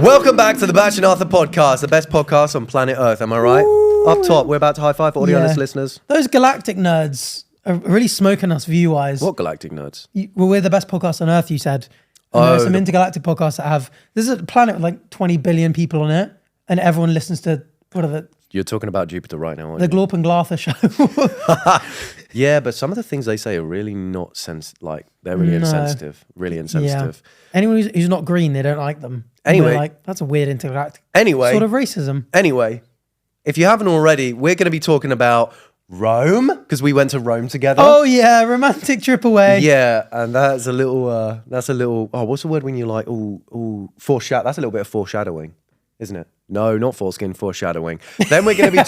Welcome back to the Bach and Arthur podcast, the best podcast on planet Earth. Am I right? Ooh. Up top, we're about to high five audio listeners. Those galactic nerds are really smoking us view-wise. What galactic nerds? Well, we're the best podcast on Earth, you said. And there are some intergalactic podcasts that have... This is a planet with like 20 billion people on it, and everyone listens to... What are the... You're talking about Jupiter right now, aren't The you? Glorp and Glartha show. Yeah, but some of the things they say are really not they're really insensitive. Really insensitive. Yeah. Anyone who's not green, they don't like them. Anyway. Like, that's a weird intergalactic Anyway. sort of racism. Anyway, if you haven't already, we're going to be talking about Rome, because we went to Rome together. Oh yeah, romantic trip away. Yeah, and that's a little, oh, what's the word when you like, foreshadow, that's a little bit of foreshadowing, isn't it? No, not foreskin, foreshadowing. Then we're going to be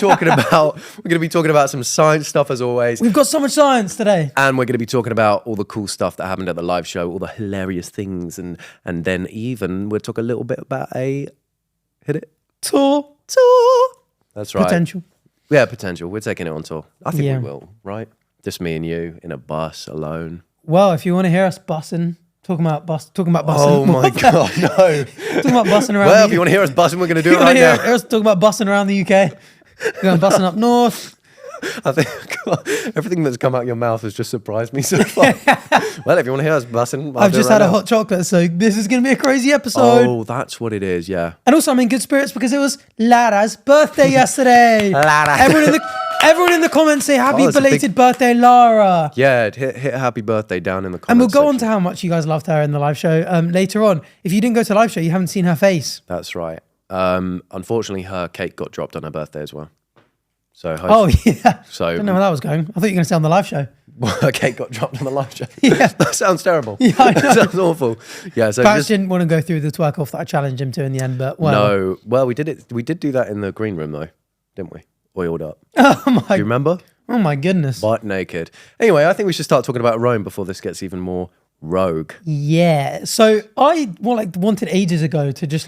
talking about some science stuff as always. We've got so much science today. And we're going to be talking about all the cool stuff that happened at the live show, all the hilarious things, and then even we'll talk a little bit about hit it? Tour. That's right. Potential. Yeah, potential. We're taking it on tour. I think Yeah. we will, right? Just me and you in a bus alone. Well, if you want to hear us bussing, talking about bussing. Oh my God, no. Talking about bussing around. Well, if you want to hear us bussing, we're going to do it right now. Hear us talking about bussing around the UK. We're going bussing up north. I think everything that's come out of your mouth has just surprised me so far. Well, if you want to hear us bussing, I've just had a hot chocolate, so this is going to be a crazy episode. Oh, that's what it is, yeah. And also, I'm in good spirits because it was Lara's birthday yesterday. Lara. Everyone in the comments say happy it's a belated birthday, Lara. Yeah, hit happy birthday down in the comments. And we'll go on section. to how much you guys loved her in the live show later on. If you didn't go to the live show, you haven't seen her face. That's right. Unfortunately, her cake got dropped on her birthday as well. So Oh, yeah. So I didn't know where that was going. I thought you were going to say on the live show. her cake got dropped on the live show. Yeah. That sounds terrible. Yeah, I know. That sounds awful. Yeah, so Patch didn't want to go through the twerk off that I challenged him to in the end, but well. No. Well, we did do that in the green room though, didn't we? Oiled up. Oh Do my, you remember? oh my goodness. Butt naked. Anyway, I think we should start talking about Rome before this gets even more rogue. Yeah. So I wanted ages ago to just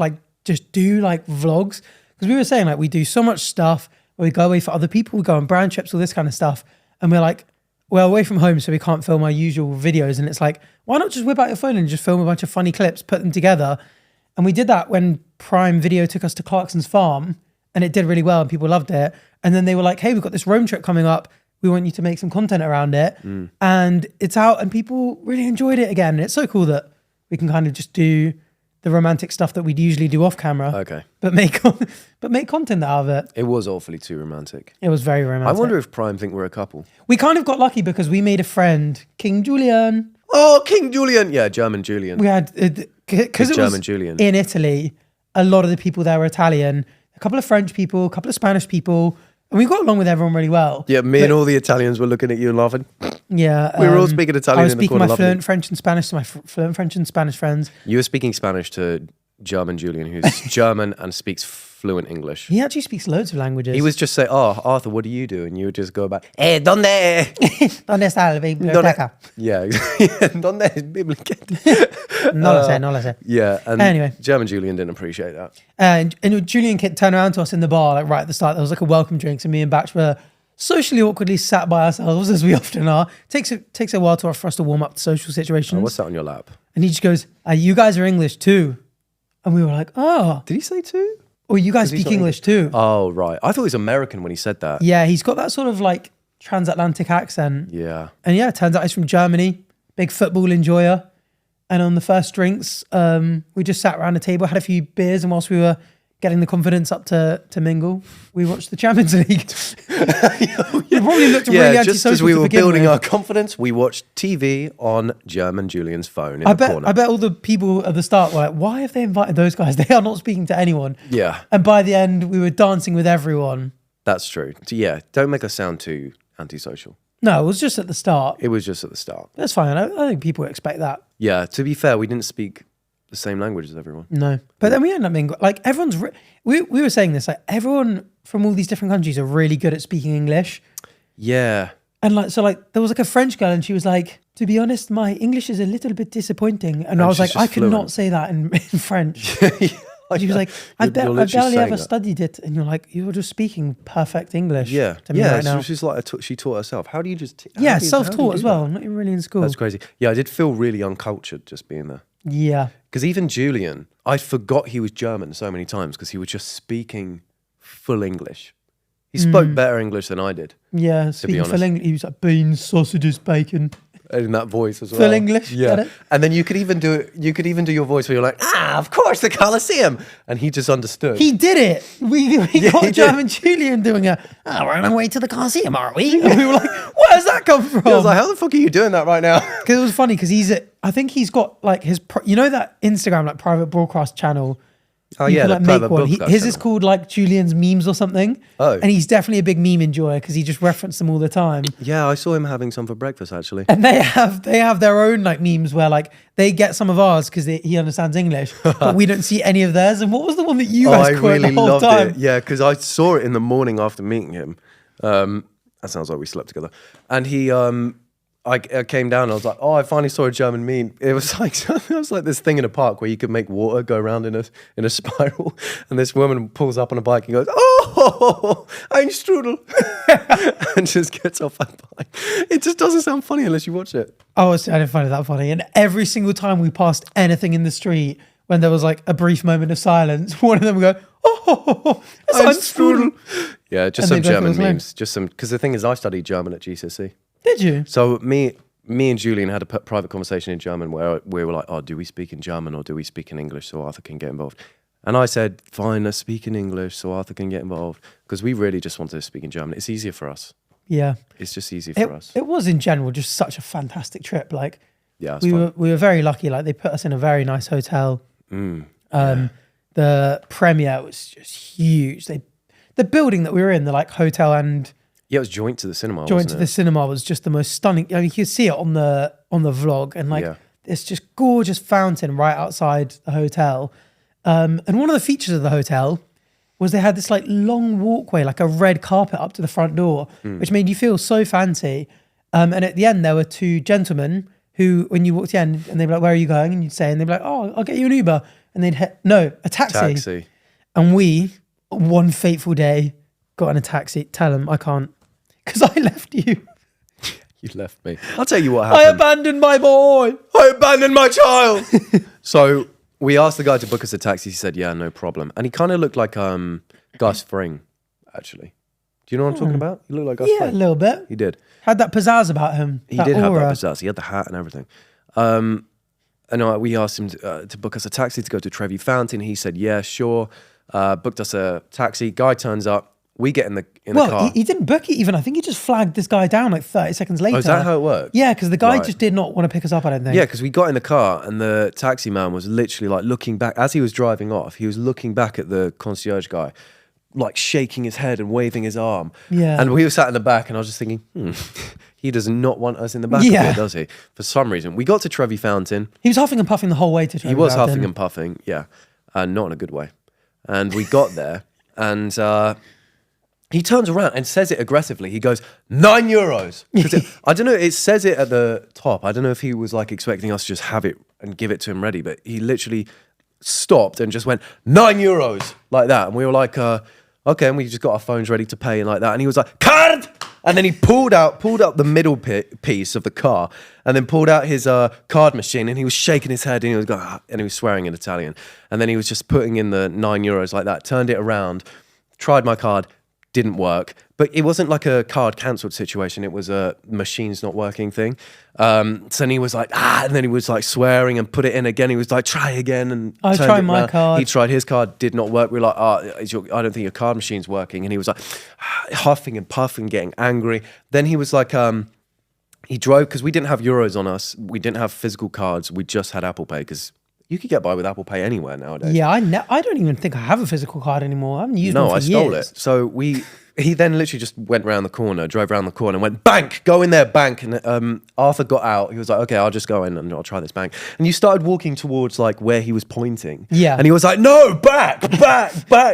do like vlogs, because we were saying like we do so much stuff where we go away for other people, we go on brand trips, all this kind of stuff, and we're like, we're away from home, so we can't film our usual videos, and it's like, why not just whip out your phone and just film a bunch of funny clips, put them together? And we did that when Prime Video took us to Clarkson's farm, and it did really well and people loved it. And then they were like, hey, we've got this Rome trip coming up, we want you to make some content around it. And it's out and people really enjoyed it again. And it's so cool that we can kind of just do the romantic stuff that we'd usually do off camera. Okay. But make content out of it. It was awfully too romantic. It was very romantic. I wonder if Prime think we're a couple. We kind of got lucky because we made a friend, King Julian. Oh, King Julian. Yeah, German Julian. We had, because it German was Julian. in Italy, a lot of the people there were Italian, a couple of French people, a couple of Spanish people, and we got along with everyone really well. Yeah, me and all the Italians were looking at you and laughing. Yeah. We were all speaking Italian I was in the speaking corner, my lovely. fluent French and Spanish to my fluent French and Spanish friends. You were speaking Spanish to German Julian, who's German and speaks fluent English. He actually speaks loads of languages. He was just say, oh, Arthur, what do you do? And you would just go back, ¿dónde? ¿Dónde está la biblioteca? Yeah, ¿dónde es biblioteca? No lo sé, no lo sé. Yeah, and Anyway. German Julian didn't appreciate that. And Julian turned around to us in the bar, like right at the start. There was like a welcome drink, and me and Batch were socially awkwardly sat by ourselves, as we often are. Takes a while for us to warm up to social situations. Oh, what's that on your lap? And he just goes, you guys are English too. And we were like, oh. Did he say two? Or you guys speak English too. Oh, right. I thought he was American when he said that. Yeah, he's got that sort of like transatlantic accent. Yeah. And yeah, it turns out he's from Germany, big football enjoyer. And on the first drinks, we just sat around a table, had a few beers, and whilst we were getting the confidence up to mingle, we watched the Champions League. We probably looked really antisocial just as we to were begin building with. our confidence, we watched TV on German Julian's phone in the corner. I bet all the people at the start were like, why have they invited those guys? They are not speaking to anyone. Yeah. And by the end, we were dancing with everyone. That's true. So, yeah, don't make us sound too antisocial. No, it was just at the start. It was just at the start. That's fine. I think people expect that. Yeah, to be fair, we didn't speak the same language as everyone. No. But then we ended up being, like, everyone's... we were saying this, like, everyone from all these different countries are really good at speaking English. Yeah. And, like, so, like, there was, like, a French girl, and she was like, to be honest, my English is a little bit disappointing. And I was she's like, I just could fluent. not say that in French. She was like, I You're barely literally ever saying that. studied it. And you're like, you're just speaking perfect English Yeah. to me Yeah, right now. so she's like, she taught herself. How do you just... Yeah, self-taught as well. Not even really in school. That's crazy. Yeah, I did feel really uncultured just being there. Yeah. Because even Julian, I forgot he was German so many times because he was just speaking full English. He spoke better English than I did. Yeah, speaking full English. He was like beans, sausages, bacon. In that voice as well. Full English, yeah. get it? And then you could even do your voice where you're like, of course, the Colosseum. And he just understood. He did it. We got German Julian doing we're on our way to the Colosseum, aren't we? And we were like, where's that come from? I was like, how the fuck are you doing that right now? Because it was funny because I think he's got like you know that Instagram like private broadcast channel. Oh you yeah, can, the like, private make one. broadcast His channel. is called like Julian's memes or something. Oh. And he's definitely a big meme enjoyer because he just referenced them all the time. Yeah, I saw him having some for breakfast actually. And they have their own like memes where like they get some of ours because he understands English, but we don't see any of theirs. And what was the one that you guys quoted the whole time? it. Yeah, because I saw it in the morning after meeting him. That sounds like we slept together. And he, I came down and I was like, I finally saw a German meme. It was like this thing in a park where you could make water go around in a spiral. And this woman pulls up on a bike and goes, "Oh, ein Strudel," and just gets off her bike. It just doesn't sound funny unless you watch it. I didn't find it that funny. And every single time we passed anything in the street, when there was like a brief moment of silence, one of them would go, "Oh, it's ein Strudel." Yeah, just some German memes. Just some, because the thing is, I studied German at GCSE. Did you? So me and Julian had a private conversation in German where we were like, do we speak in German or do we speak in English so Arthur can get involved? And I said, fine, let's speak in English so Arthur can get involved because we really just wanted to speak in German. It's easier for us. Yeah. It's just easier for us. It was in general just such a fantastic trip. Like, yeah, we were very lucky. Like, they put us in a very nice hotel. The premiere was just huge. The building that we were in, the like hotel and yeah, it was joint to the cinema. The cinema was just the most stunning. I mean, you could see it on the vlog, and like it's just gorgeous fountain right outside the hotel. And one of the features of the hotel was they had this like long walkway, like a red carpet up to the front door, which made you feel so fancy. And at the end, there were two gentlemen who, when you walked in, and they'd be like, "Where are you going?" And you'd say, and they'd be like, "Oh, I'll get you an Uber." And they'd a taxi. And we, one fateful day, got in a taxi. Tell them I can't. Because I left you. You left me. I'll tell you what happened. I abandoned my boy. I abandoned my child. So we asked the guy to book us a taxi. He said, yeah, no problem. And he kind of looked like Gus Fring, actually. Do you know what I'm talking about? He looked like Gus Fring. Yeah, a little bit. He did. Had that pizzazz about him. He did have that pizzazz. He had the hat and everything. And we asked him to book us a taxi to go to Trevi Fountain. He said, yeah, sure. Booked us a taxi. Guy turns up. We get in the car. He didn't book it even. I think he just flagged this guy down like 30 seconds later. Oh, is that how it worked? Yeah, because the guy just did not want to pick us up, I don't think. Yeah, because we got in the car and the taxi man was literally like looking back. As he was driving off, he was looking back at the concierge guy, like shaking his head and waving his arm. Yeah. And we were sat in the back and I was just thinking, he does not want us in the back of it, does he? For some reason. We got to Trevi Fountain. He was huffing and puffing the whole way to Trevi Fountain. He was huffing and puffing, yeah. Not in a good way. And we got there and... he turns around and says it aggressively. He goes, €9. I don't know, it says it at the top. I don't know if he was like expecting us to just have it and give it to him ready, but he literally stopped and just went, €9, like that. And we were like, okay, and we just got our phones ready to pay and like that. And he was like, card! And then he pulled out the middle piece of the car and then pulled out his card machine and he was shaking his head and he was going, and he was swearing in Italian. And then he was just putting in the €9 like that, turned it around, tried my card, didn't work, but it wasn't like a card cancelled situation. It was a machine's not working thing. So then he was like, and then he was like swearing and put it in again. He was like, try again. And I tried my card. He tried his card, did not work. We were like, I don't think your card machine's working. And he was like huffing and puffing, getting angry. Then he was like, he drove, because we didn't have euros on us. We didn't have physical cards. We just had Apple Pay because you could get by with Apple Pay anywhere nowadays. Yeah, I don't even think I have a physical card anymore. I haven't used one for years. No, I stole it. So he then literally just went round the corner, drove around the corner and went, bank, go in there, bank. And Arthur got out. He was like, okay, I'll just go in and I'll try this bank. And you started walking towards like where he was pointing. Yeah. And he was like, no, back,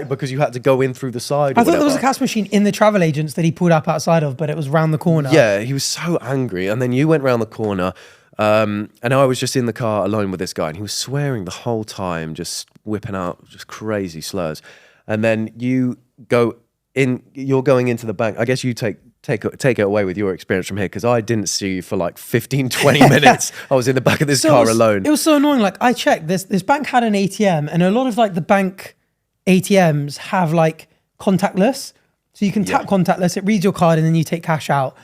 because you had to go in through the side. I thought there was a cash machine in the travel agents that he pulled up outside of, but it was round the corner. Yeah, he was so angry. And then you went round the corner. And I was just in the car alone with this guy and he was swearing the whole time, just whipping out just crazy slurs. And then you're going into the bank. I guess you take take it away with your experience from here, because I didn't see you for like 15, 20 minutes. I was in the back of this car alone. It was so annoying. Like I checked this bank had an ATM, and a lot of like the bank ATMs have like contactless. So you can tap contactless, it reads your card and then you take cash out.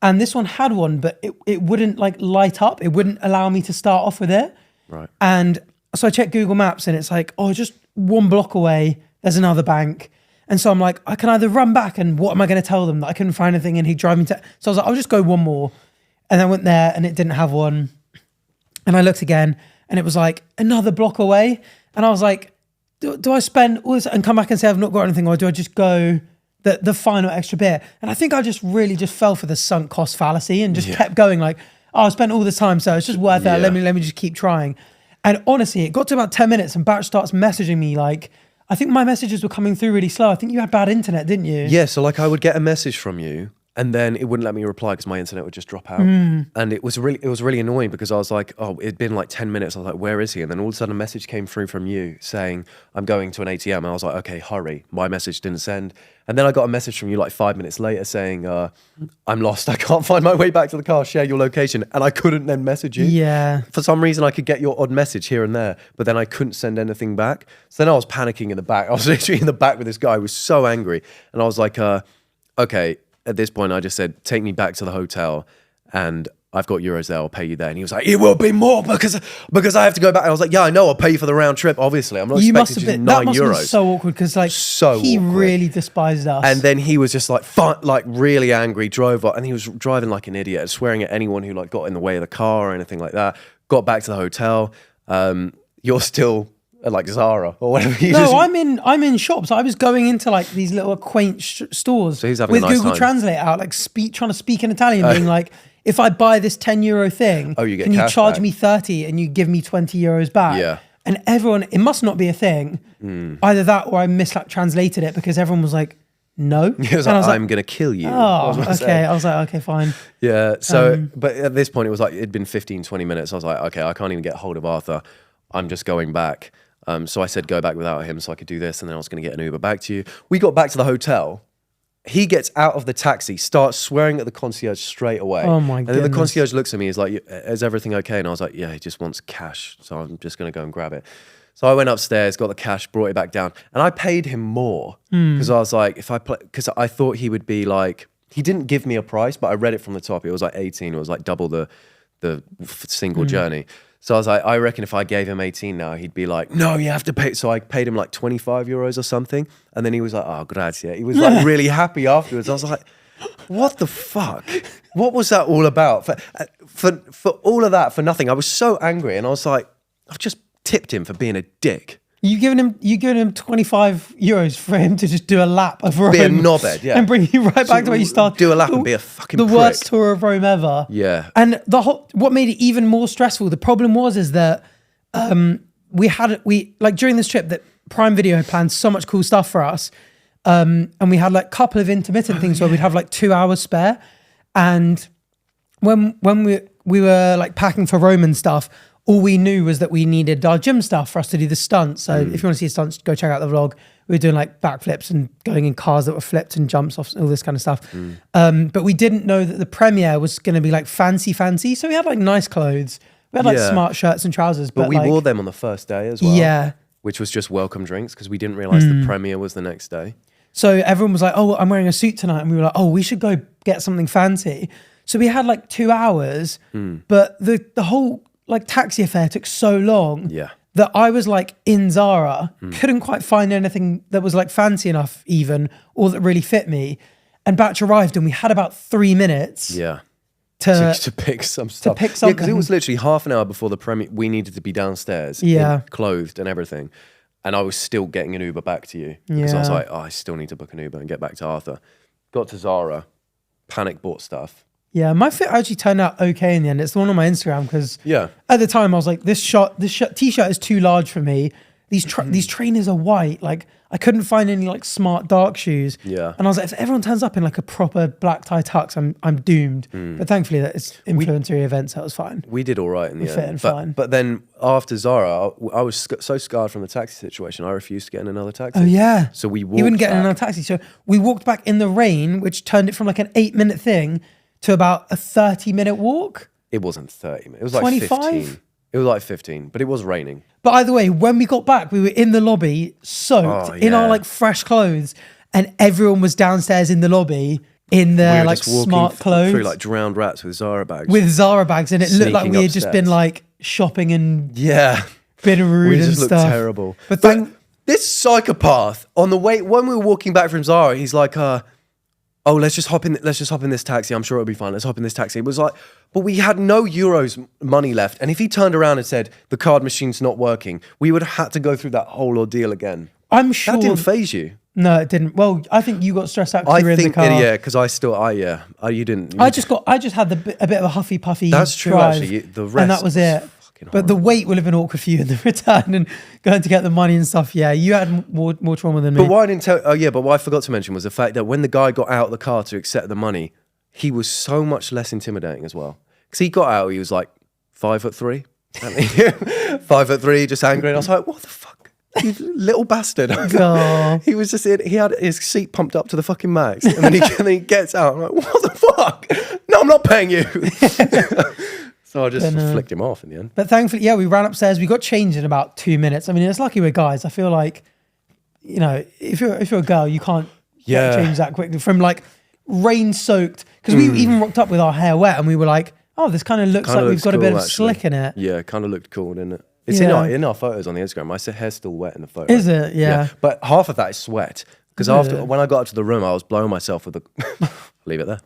And this one had one, but it wouldn't like light up. It wouldn't allow me to start off with it. Right. And so I checked Google Maps and it's like, oh, just 1 block away, there's another bank. And so I'm like, I can either run back and what am I going to tell them? That I couldn't find anything and he'd drive me to... So I was like, I'll just go one more. And I went there and it didn't have one. And I looked again and it was like another block away. And I was like, do I spend all this and come back and say I've not got anything, or do I just go the final extra bit? And I think I just really just fell for the sunk cost fallacy and just kept going like, oh, I spent all this time, so it's just worth it. Let me just keep trying. And honestly, it got to about 10 minutes and Bach starts messaging me like, I think my messages were coming through really slow. I think you had bad internet, didn't you? Yeah, so like I would get a message from you and then it wouldn't let me reply because my internet would just drop out. And it was really annoying because I was like, oh, it'd been like 10 minutes. I was like, where is he? And then all of a sudden a message came through from you saying, I'm going to an ATM. And I was like, okay, hurry. My message didn't send. And then I got a message from you like 5 minutes later saying, I'm lost. I can't find my way back to the car. Share your location. And I couldn't then message you. Yeah. For some reason, I could get your odd message here and there, but then I couldn't send anything back. So then I was panicking in the back. I was literally in the back with this guy who was so angry. And I was like, okay. At this point, I just said, take me back to the hotel and I've got euros there, I'll pay you there. And he was like, it will be more because I have to go back. And I was like, yeah, I know, I'll pay you for the round trip, obviously. I'm not expecting to do 9 euros. That must be so awkward because like he really despised us. And then he was just like really angry, drove up, and he was driving like an idiot, swearing at anyone who like got in the way of the car or anything like that. Got back to the hotel. You're still at like Zara or whatever. I'm in shops. I was going into like these little quaint stores so he's having with a nice Google time. Translate out, like trying to speak in Italian, being like, if I buy this 10 euro thing, can you charge back? me 30 and you give me 20 euros back? Yeah. And everyone, it must not be a thing. Either that or I mistranslated it because everyone was like, no. He was like, I'm going to kill you. Oh, okay. I was like, okay, fine. Yeah. So, but at this point, it was like, it'd been 15, 20 minutes. I was like, okay, I can't even get hold of Arthur. I'm just going back. So I said, go back without him so I could do this. And then I was going to get an Uber back to you. We got back to the hotel. He gets out of the taxi, starts swearing at the concierge straight away. Oh my goodness. And then the concierge looks at me, he's like, is everything okay? And I was like, yeah, he just wants cash. So I'm just going to go and grab it. So I went upstairs, got the cash, brought it back down. And I paid him more because I was like, because I thought he would be like, he didn't give me a price, but I read it from the top. It was like 18. It was like double the single journey. So I was like, I reckon if I gave him 18 now, he'd be like, no, you have to pay. So I paid him like 25 euros or something. And then he was like, oh, grazie. He was like really happy afterwards. I was like, what the fuck? What was that all about? For all of that, for nothing. I was so angry. And I was like, I've just tipped him for being a dick. You giving him 25 euros for him to just do a lap of Rome. Be a knobhead, yeah. And bring you right back to where you started. Do a lap and be a fucking prick. The worst tour of Rome ever. Yeah. And what made it even more stressful, the problem is that we during this trip that Prime Video had planned so much cool stuff for us. And we had like a couple of intermittent things where we'd have like 2 hours spare. And when we were like packing for Rome and stuff, all we knew was that we needed our gym stuff for us to do the stunts. So if you want to see stunts, go check out the vlog. We were doing like backflips and going in cars that were flipped and jumps off, all this kind of stuff. But we didn't know that the premiere was going to be like fancy. So we had like nice clothes. We had like smart shirts and trousers. But we wore them on the first day as well. Yeah. Which was just welcome drinks because we didn't realize the premiere was the next day. So everyone was like, oh, I'm wearing a suit tonight. And we were like, oh, we should go get something fancy. So we had like 2 hours, but the whole like taxi affair took so long that I was like in Zara, couldn't quite find anything that was like fancy enough even, or that really fit me. And Batch arrived and we had about 3 minutes to pick some stuff. To pick something. Because it was literally half an hour before the premiere. We needed to be downstairs, clothed and everything. And I was still getting an Uber back to you. Because I was like, oh, I still need to book an Uber and get back to Arthur. Got to Zara, panic bought stuff. Yeah, my fit actually turned out okay in the end. It's the one on my Instagram because at the time I was like, this t-shirt is too large for me. these trainers are white. Like I couldn't find any like smart dark shoes. Yeah. And I was like, if everyone turns up in like a proper black tie tux, I'm doomed. But thankfully that it's influencer events, so it was fine. We did all right in the fit in end. fine. But then after Zara, I was so scarred from the taxi situation, I refused to get in another taxi. Oh yeah. So we walked You wouldn't get in back. another taxi. So we walked back in the rain, which turned it from like an 8-minute thing to about a 30-minute walk. It wasn't 30 minutes. It was like 25? 15. It was like 15, but it was raining. But either way, when we got back, we were in the lobby, soaked in our yeah. like fresh clothes, and everyone was downstairs in the lobby in their like just walking smart clothes through like drowned rats with Zara bags. with Zara bags, and it looked like Sneaking we had just been upstairs. like shopping and yeah. been rude We and just looked stuff. terrible. But But this psychopath on the way when we were walking back from Zara, he's like, "Oh, let's just hop in this taxi. I'm sure it'll be fine. Let's hop in this taxi." It was like, but we had no euros money left, and if he turned around and said the card machine's not working, we would have had to go through that whole ordeal again. I'm sure That didn't phase you. no, it didn't. Well, I think you got stressed out because I you were in the think, car. yeah, because you didn't. I just had a bit of a huffy puffy. That's true, drive, actually. The and rest that was was it. fucking But the horrible. wait would have been awkward for you in the return and going to get the money and stuff. Yeah, you had more trauma than me. But what I didn't tell, but what I forgot to mention was the fact that when the guy got out of the car to accept the money, he was so much less intimidating as well. Because he got out, he was like 5'3", 5'3", just angry. And I was like, what the fuck, you little bastard! Oh. He was just he had his seat pumped up to the fucking max, and then he gets out. I'm like, what the fuck? No, I'm not paying you. So I just flicked him off in the end. But thankfully, yeah, we ran upstairs. We got changed in about 2 minutes. I mean, it's lucky we're guys. I feel like, you know, if you're a girl, you can't get changed that quickly from like rain soaked. Because we even rocked up with our hair wet, and we were like, "Oh, this kind of looks like we've got a bit of slick in it." Yeah, it kind of looked cool, didn't it? It's Yeah. in our photos on the Instagram. My hair's still wet in the photo. Is it? Yeah. But half of that is sweat. Because when I got up to the room, I was blowing myself with the leave it there.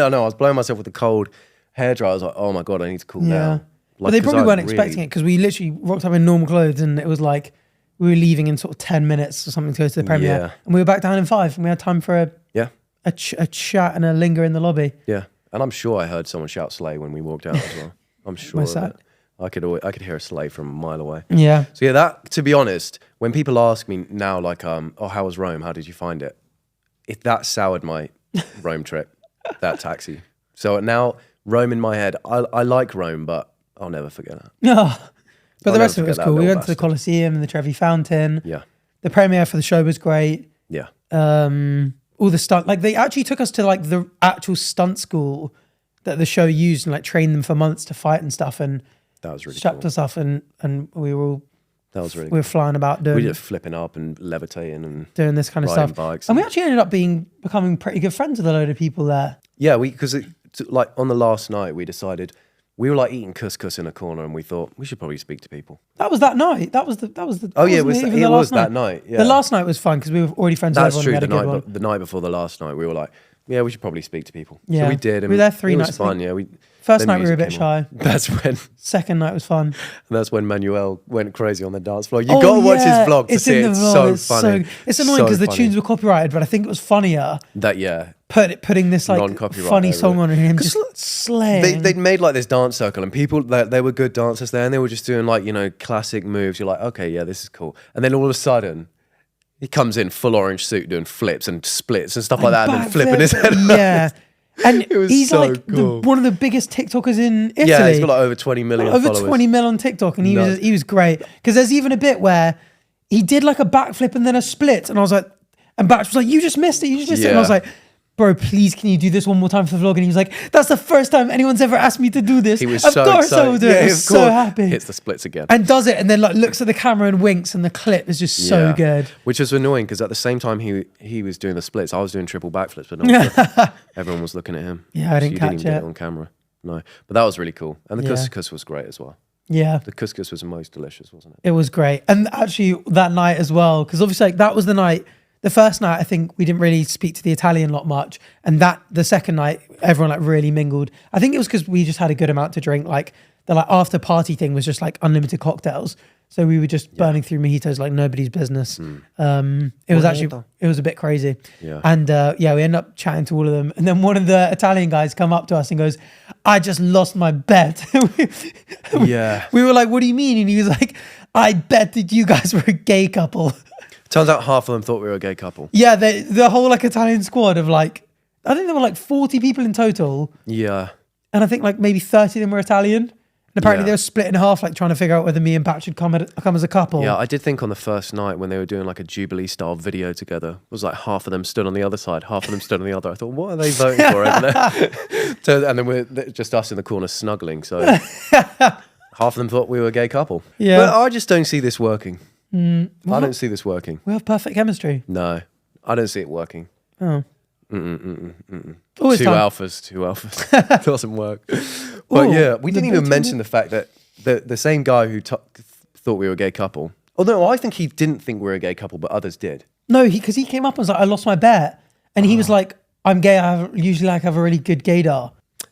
I know, I was blowing myself with the cold hairdryer. I was like, oh my god, I need to cool down. But they probably weren't expecting it because we literally rocked up in normal clothes, and it was like we were leaving in sort of 10 minutes or something to go to the premiere, Yeah. and we were back down in 5, and we had time for Yeah, a chat and a linger in the lobby. yeah. And I'm sure I heard someone shout "slay" when we walked out as well. I'm sure of it. I could hear a sleigh from a mile away. Yeah. So yeah, that, to be honest, when people ask me now, like, oh, how was Rome? How did you find it? That soured my Rome trip, that taxi. So now Rome in my head, I like Rome, but I'll never forget that. Yeah. But I'll the rest never of it was forget cool. that We little went to the bastard. Colosseum and the Trevi Fountain. Yeah, The premiere for the show was great. yeah. All the stunt, like they actually took us to like the actual stunt school that the show used and like trained them for months to fight and stuff, and That was really strapped cool. us up, and we were all That was really we were cool. flying about We doing just flipping up and levitating and doing this kind of riding stuff. bikes And we and- actually ended up becoming pretty good friends with a load of people there. yeah, because like on the last night we decided we were like eating couscous in a corner and we thought we should probably speak to people. That was that night. That was the. Oh yeah, wasn't it the was last that night. Yeah, The last night was fun because we were already friends that's with true. everyone. The We had a good one. the night before the last night, we were like, yeah, we should probably speak to people. Yeah. So we did. And We were there 3 it nights, was I fun. think. Yeah, First then night we were a music bit came on. shy. Second night was fun. That's when Manuel went crazy on the dance floor. You got to watch his vlog to It's see in it. the It's vlog. so funny. It's annoying So because the funny. tunes were copyrighted, but I think it was funnier Yeah. putting this like Non-copyright funny over song it. on and him 'Cause just slaying. They'd made like this dance circle and people, they were good dancers there and they were just doing like, classic moves. You're like, okay, yeah, this is cool. And then all of a sudden, he comes in full orange suit doing flips and splits and stuff like that and then flipping his head around. Yeah. And It was he's so like cool. one of the biggest TikTokers in Italy. Yeah, he's got like over 20 million over followers. 20 mil on TikTok, and Nuts. he was great. Because there's even a bit where he did like a backflip and then a split, and I was like, and Bach was like, "You just missed it, you just missed it." And I was Yeah. like, "Bro, please, can you do this one more time for the vlog?" And he was like, "That's the first time anyone's ever asked me to do this." He was of so course excited. I will do it. Yeah, I of was so course. happy. Hits the splits again. And does it, and then like looks at the camera and winks, and the clip is just so Yeah. good. Which was annoying because at the same time he was doing the splits, I was doing triple backflips, but no one flipped. Everyone was looking at him. Yeah, I didn't So you catch didn't even it. get it on camera. No, but that was really cool. And the Yeah. couscous was great as well. Yeah. The couscous was the most delicious, wasn't it? It was great. And actually that night as well, because obviously like, that was the night, the first night I think we didn't really speak to the Italian lot much. And the second night, everyone like really mingled. I think it was because we just had a good amount to drink. Like the like after party thing was just like unlimited cocktails. So we were just burning through mojitos like nobody's business. It was actually, it was a bit crazy. Yeah. And we ended up chatting to all of them. And then one of the Italian guys come up to us and goes, I just lost my bet. Yeah. We were like, what do you mean? And he was like, I bet that you guys were a gay couple. Turns out half of them thought we were a gay couple. Yeah, the whole like Italian squad of like, I think there were like 40 people in total. Yeah. And I think like maybe 30 of them were Italian. And apparently Yeah. they were split in half, like trying to figure out whether me and Bach should come as a couple. Yeah, I did think on the first night when they were doing like a Jubilee style video together, it was like half of them stood on the other side, half of them stood on the other. I thought, what are they voting for over there? And then we're just us in the corner snuggling. So half of them thought we were a gay couple. Yeah. But I just don't see this working. I don't see this working. We have perfect chemistry. No, I don't see it working. Oh. Two alphas. Doesn't work. But yeah, we didn't even mention the fact that the same guy who thought we were a gay couple. Although I think he didn't think we were a gay couple, but others did. No, because he came up and was like, I lost my bet. And he was like, I'm gay. I usually have a really good gaydar.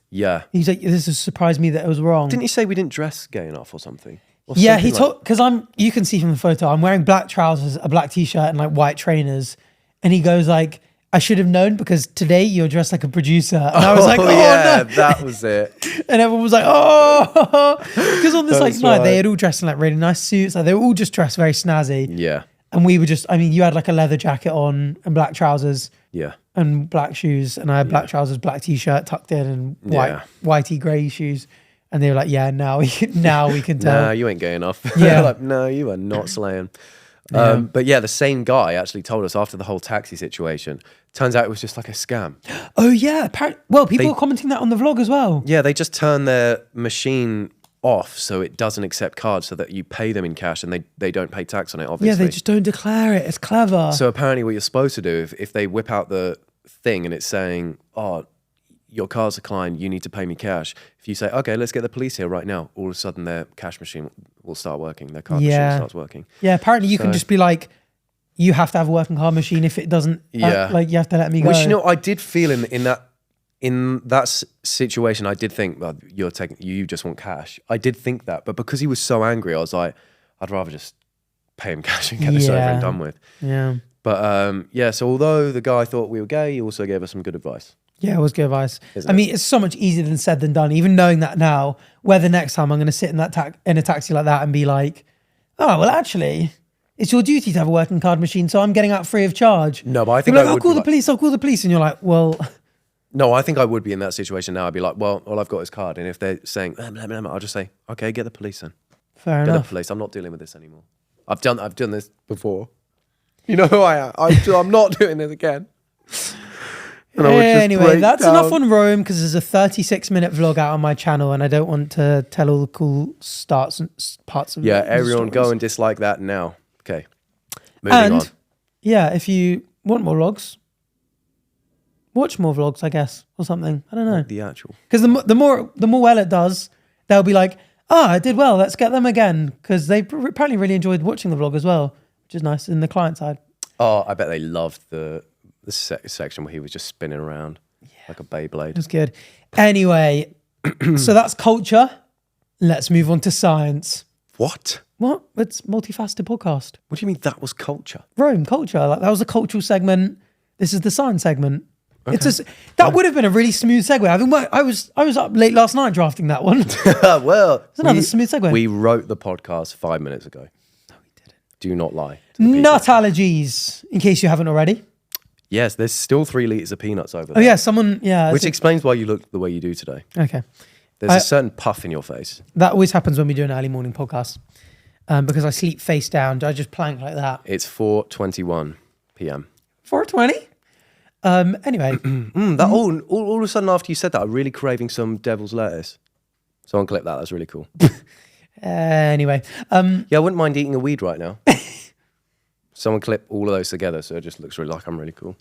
Yeah. He's like, this has surprised me that it was wrong. Didn't he say we didn't dress gay enough or something? Or Yeah, something he told, because you can see from the photo, I'm wearing black trousers, a black t-shirt and like white trainers. And he goes like, I should have known because today you're dressed like a producer. And I was like, oh yeah, no. that was it. And everyone was like, oh, because on this like That's night, right. they had all dressed in like really nice suits. Like they were all just dressed very snazzy. Yeah. And we were just, I mean, you had like a leather jacket on and black trousers. Yeah. And black shoes. And I had black trousers, black t-shirt tucked in and whitey grey shoes. And they were like, yeah, now we can tell. Nah, you ain't gay enough. Yeah. Like, no, you are not slaying. But yeah, the same guy actually told us after the whole taxi situation. Turns out it was just like a scam. Oh yeah. People were commenting that on the vlog as well. Yeah, they just turn their machine off so it doesn't accept cards so that you pay them in cash and they don't pay tax on it, obviously. Yeah, they just don't declare it. It's clever. So apparently what you're supposed to do, if they whip out the thing and it's saying, oh, your card's declined, you need to pay me cash. If you say, okay, let's get the police here right now, all of a sudden their cash machine will start working. Their card machine starts working. Yeah, apparently you can just be like, you have to have a working card machine. If it doesn't, like you have to let me go. Which, you know, I did feel in that situation, I did think, well, you just want cash. I did think that, but because he was so angry, I was like, I'd rather just pay him cash and get this over and done with. Yeah. But so although the guy thought we were gay, he also gave us some good advice. Yeah, it was good advice. I mean, it's so much easier than said than done. Even knowing that now, whether next time I'm going to sit in that in a taxi like that and be like, oh, well, actually, it's your duty to have a working card machine, so I'm getting out free of charge. No, but I think you're like, I I'll would call be the police. I'll call the police, and you're like, well. No, I think I would be in that situation now. I'd be like, well, all I've got is card, and if they're saying, I'll just say, okay, get the police then. Fair Get enough. the police. I'm not dealing with this anymore. I've done this before. You know who I am. I'm not doing this again. Anyway, that's enough on Rome because there's a 36-minute vlog out on my channel and I don't want to tell all the cool parts of Yeah, the everyone stories. go and dislike that now. Okay. Moving on. Yeah, if you want more vlogs, watch more vlogs, I guess, or something. I don't know. The actual. Because the more well it does, they'll be like, I did well, let's get them again. Because they apparently really enjoyed watching the vlog as well, which is nice in the client side. Oh, I bet they loved the section where he was just spinning around like a Beyblade. It was good. Anyway, so that's culture. Let's move on to science. What? What? It's multifaceted podcast. What do you mean that was culture? Rome, culture. Like that was a cultural segment. This is the science segment. Okay. That would have been a really smooth segue. I was up late last night drafting that one. Well, it's another smooth segue. We wrote the podcast 5 minutes ago. No, we didn't. Do not lie. Nut allergies, in case you haven't already. Yes, there's still 3 litres of peanuts over Oh there. yeah, Which explains why you look the way you do today. Okay. There's a certain puff in your face. That always happens when we do an early morning podcast. Because I sleep face down. I just plank like that. It's 4:21 p.m. 4:20? Anyway. That all of a sudden after you said that, I'm really craving some devil's lettuce. Someone clip that. That's really cool. Anyway. Yeah, I wouldn't mind eating a weed right now. Someone clip all of those together so it just looks really like I'm really cool.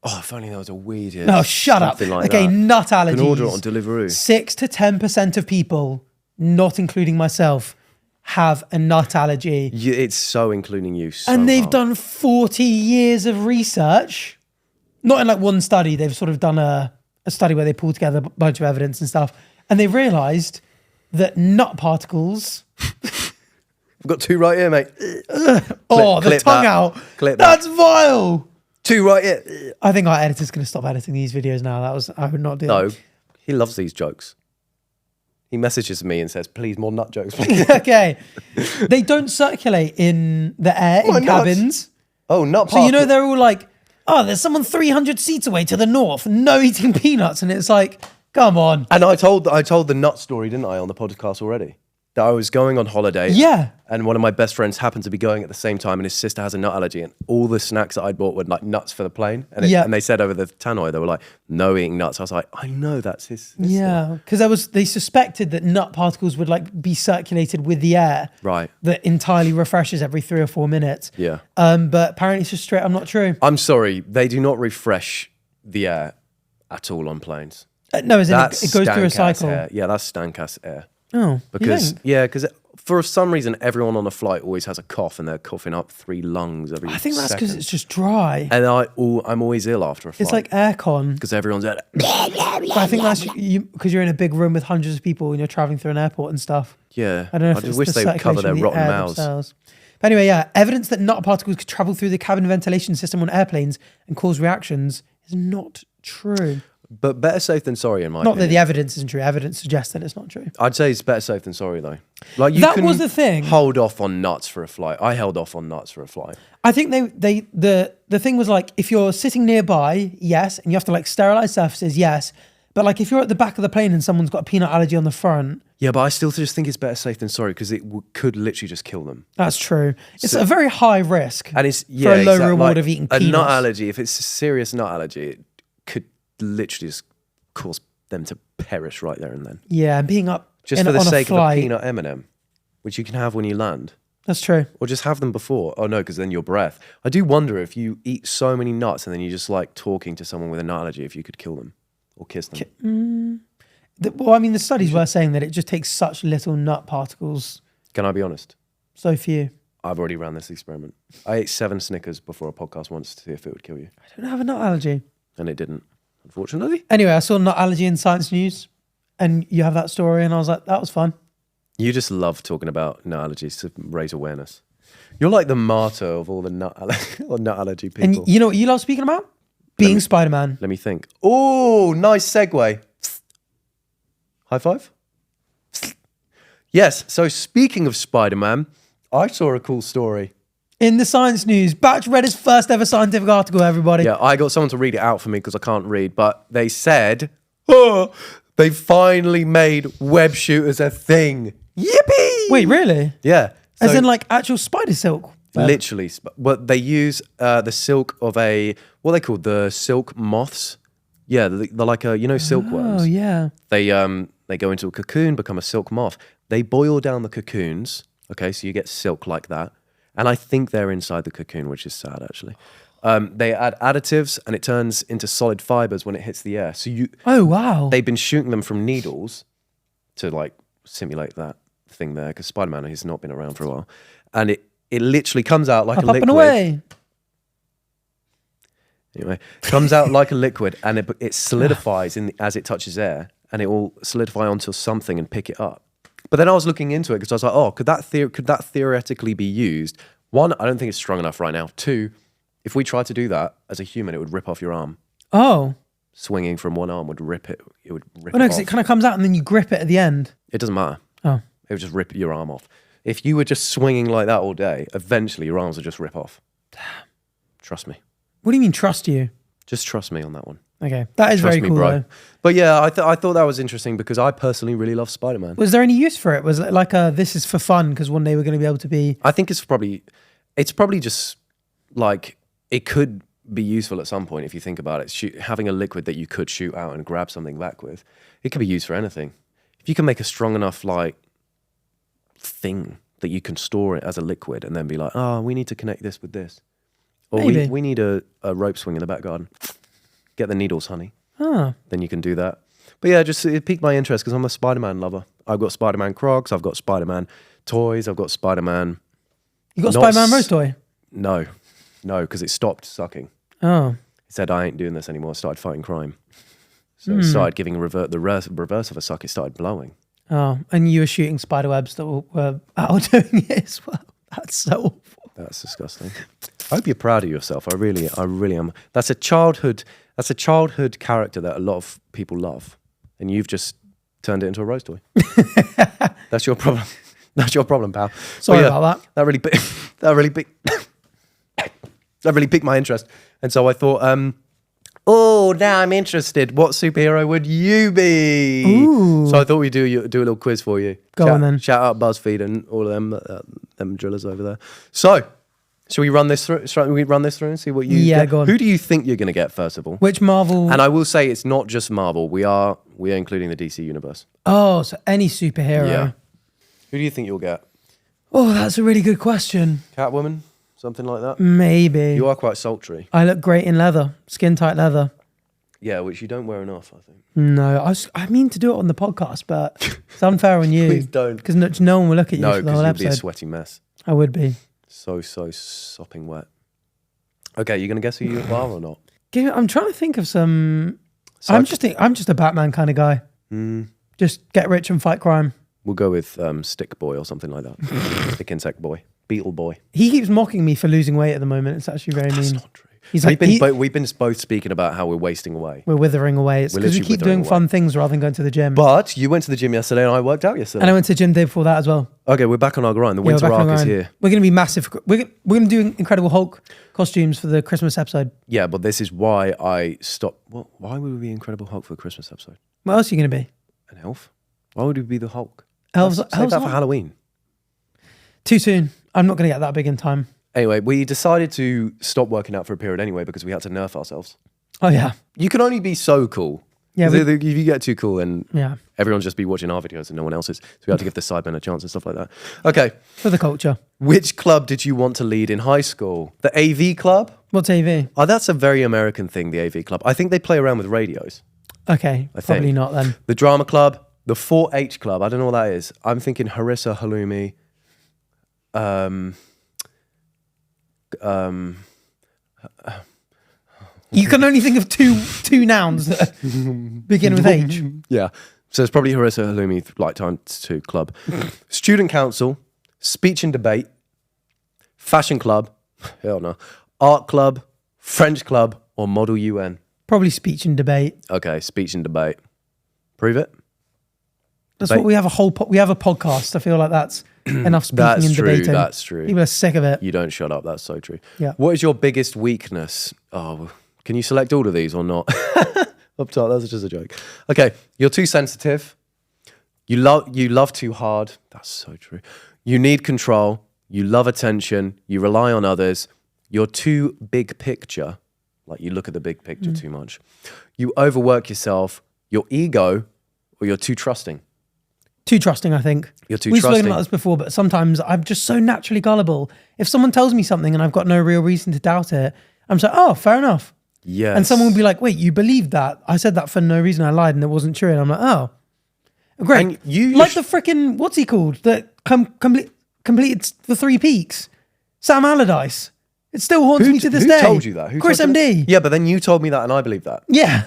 Oh, if only there was a weed here. No, shut up. Like okay, that. nut allergies. You can order it on Deliveroo. 6 to 10% of people, not including myself, have a nut allergy. It's so including you. So and they've hard. done 40 years of research. Not in like one study. They've sort of done a study where they pulled together a bunch of evidence and stuff. And they realized that nut particles... I've got 2 right here, mate. the clip tongue that. out. Clip that. That's vile. 2 right here. I think our editor's going to stop editing these videos now. I would not do No. that. He loves these jokes. He messages me and says, please, more nut jokes. Please. Okay. They don't circulate in the air in cabins. Oh, nut So, they're all like, oh, there's someone 300 seats away to the north, no eating peanuts. And it's like, come on. And I told the nut story, didn't I, on the podcast already? That I was going on holiday. Yeah. And one of my best friends happened to be going at the same time, and his sister has a nut allergy, and all the snacks that I'd bought were like nuts for the plane. And, and they said over the tannoy, they were like, no eating nuts. I was like, I know that's his sister. Yeah, because they suspected that nut particles would like be circulated with the air. Right. That entirely refreshes every 3 or 4 minutes. Yeah. But apparently it's just straight up not true. I'm sorry, they do not refresh the air at all on planes. No, as in it goes through a cycle. Air. Yeah, that's stank-ass air. Oh, because for some reason everyone on a flight always has a cough and they're coughing up 3 lungs every I think that's second. because it's just dry. And I'm always ill after a flight. It's like aircon. Because everyone's at But I think that's because you're in a big room with hundreds of people and you're traveling through an airport and stuff. Yeah. I don't know if I it's just wish the they would cover their circulation of the rotten air mouths. themselves. But anyway, evidence that nut particles could travel through the cabin ventilation system on airplanes and cause reactions is not true. But better safe than sorry, in my opinion. Not that the evidence isn't true. Evidence suggests that it's not true. I'd say it's better safe than sorry, though. Like That was the thing. Hold off on nuts for a flight. I held off on nuts for a flight. I think the thing was like, if you're sitting nearby, yes, and you have to like sterilize surfaces, yes. But like if you're at the back of the plane and someone's got a peanut allergy on the front. Yeah, but I still just think it's better safe than sorry because it could literally just kill them. That's true. It's a very high risk and it's for a low reward of eating peanuts. A nut allergy, if it's a serious nut allergy, it could literally just cause them to perish right there and then. Yeah, being up just for the sake of a peanut M&M, which you can have when you land. That's true. Or just have them before. Oh no, because then your breath. I do wonder if you eat so many nuts and then you just like talking to someone with a nut allergy, if you could kill them or kiss them. Well, I mean, the studies were saying that it just takes such little nut particles. Can I be honest? So few. I've already ran this experiment. I ate 7 Snickers before a podcast once to see if it would kill you. I don't have a nut allergy. And it didn't, unfortunately. Anyway, I saw nut allergy in Science News and you have that story and I was like, that was fun. You just love talking about nut allergies to raise awareness. You're like the martyr of all the nut allergy people. And you know what you love speaking about? Being Spider-Man. Let me think. Oh, nice segue. High five? Yes, so speaking of Spider-Man, I saw a cool story. In the Science News, Batch read his first ever scientific article, everybody. Yeah, I got someone to read it out for me because I can't read, but they said, oh, they finally made web shooters a thing. Yippee! Wait, really? Yeah. As in like actual spider silk? Literally. But they use the silk of what they call the silk moths. Yeah, they're like silkworms. Oh, yeah. They go into a cocoon, become a silk moth. They boil down the cocoons. Okay, so you get silk like that. And I think they're inside the cocoon, which is sad, actually. They add additives, and it turns into solid fibers when it hits the air. So oh, wow. They've been shooting them from needles to like simulate that thing there, because Spider-Man has not been around for a while. And it literally comes out like a liquid. Up and away. Anyway, comes out like a liquid, and it solidifies as it touches air, and it will solidify onto something and pick it up. But then I was looking into it because I was like, oh, could that theoretically be used? 1, I don't think it's strong enough right now. 2, if we tried to do that as a human, it would rip off your arm. Oh. Swinging from one arm would rip it. It would rip it off. Because it kind of comes out and then you grip it at the end. It doesn't matter. Oh. It would just rip your arm off. If you were just swinging like that all day, eventually your arms would just rip off. Damn. Trust me. What do you mean trust you? Just trust me on that one. Okay. That is very cool, though. But yeah, I thought that was interesting because I personally really love Spider-Man. Was there any use for it? Was it like this is for fun because one day we're going to be able to be... I think it's probably just like it could be useful at some point if you think about it. Having a liquid that you could shoot out and grab something back with, it could be used for anything. If you can make a strong enough like thing that you can store it as a liquid and then be like, oh, we need to connect this with this. Or we need a rope swing in the back garden. Get the needles, honey. Oh. Then you can do that. But yeah, it piqued my interest because I'm a Spider-Man lover. I've got Spider-Man Crocs. I've got Spider-Man toys. I've got Spider-Man... You got Spider-Man Rose toy? No, because it stopped sucking. Oh. It said, I ain't doing this anymore. I started fighting crime. So it started giving the reverse of a suck. It started blowing. Oh, and you were shooting spider webs that were out doing it as well. That's so awful. That's disgusting. I hope you're proud of yourself. I really am. That's a childhood character that a lot of people love. and you've just turned it into a rose toy. That's your problem. That's your problem, pal. Sorry about that. That really piqued my interest. And so I thought, now I'm interested. What superhero would you be? Ooh. So I thought we'd do a little quiz for you. Go on then. Shout out BuzzFeed and all of them drillers over there. So, shall we run this through? Shall we run this through and see what you get? Go on. Who do you think you're going to get, first of all? Which Marvel? And I will say it's not just Marvel. We are including the DC universe. Oh, so any superhero. Yeah. Who do you think you'll get? Oh, that's a really good question. Catwoman? Something like that? Maybe. You are quite sultry. I look great in leather, skin tight leather. Yeah, which you don't wear enough, I think. No, I mean to do it on the podcast, but it's unfair on you. Please don't. Because no one will look at you for the whole because you'd be a episode. sweaty mess. I would be. So sopping wet. Okay, you going to guess who you are or not? I'm trying to think of some... I'm just a Batman kind of guy. Just get rich and fight crime. We'll go with Stick Boy or something like that. Stick Insect Boy. Beetle Boy. He keeps mocking me for losing weight at the moment. It's actually very mean. That's not true. He's we've like, been both speaking about how we're wasting away. we're withering away. It's because we keep doing fun things rather than going to the gym. But you went to the gym yesterday and I worked out yesterday. And I went to the gym the day before that as well. Okay, we're back on our grind. The winter arc is here. We're going to be massive. We're going to do Incredible Hulk costumes for the Christmas episode. Yeah, but this is why I stopped. Well, why would we be Incredible Hulk for the Christmas episode? What else are you going to be? An elf? Why would we be the Hulk? Elves. Save that for Halloween. Too soon. I'm not going to get that big in time. Anyway, we decided to stop working out for a period anyway because we had to nerf ourselves. Oh, yeah. You can only be so cool. Yeah. If you get too cool, then Yeah. everyone's just be watching our videos and no one else's. So we had to give the sidemen a chance and stuff like that. Okay. For the culture. Which club did you want to lead in high school? The AV club? What's AV? Oh, that's a very American thing, the AV club. I think they play around with radios. Okay. Probably think. not then. The drama club, the 4-H club. I don't know what that is. I'm thinking harissa, halloumi. You can only think of two nouns that begin with H. Yeah. So it's probably harissa, halloumi, like times 2 club. Student council, speech and debate, fashion club, hell no, art club, French club, or model UN. Probably speech and debate. Okay, speech and debate. Prove it. That's what we have we have a podcast. I feel like that's enough speaking and debating. That's true. People are sick of it. You don't shut up. That's so true. Yeah. What is your biggest weakness? Oh, can you select all of these or not? Up top, that's just a joke. Okay, you're too sensitive. You love too hard. That's so true. You need control. You love attention. You rely on others. You're too big picture. Like you look at the big picture too much. You overwork yourself. Your ego, or you're too trusting. Too trusting, I think. You're too We've trusting. spoken about this before, but sometimes I'm just so naturally gullible. If someone tells me something and I've got no real reason to doubt it, I'm just like, oh, fair enough. Yes. And someone will be like, wait, you believed that? I said that for no reason. I lied and it wasn't true. And I'm like, oh, great. And you like the freaking, what's he called? That completed the 3 Peaks. Sam Allardyce. It still haunts me to this day. Who told you that? Chris MD. Yeah, but then you told me that and I believe that. Yeah.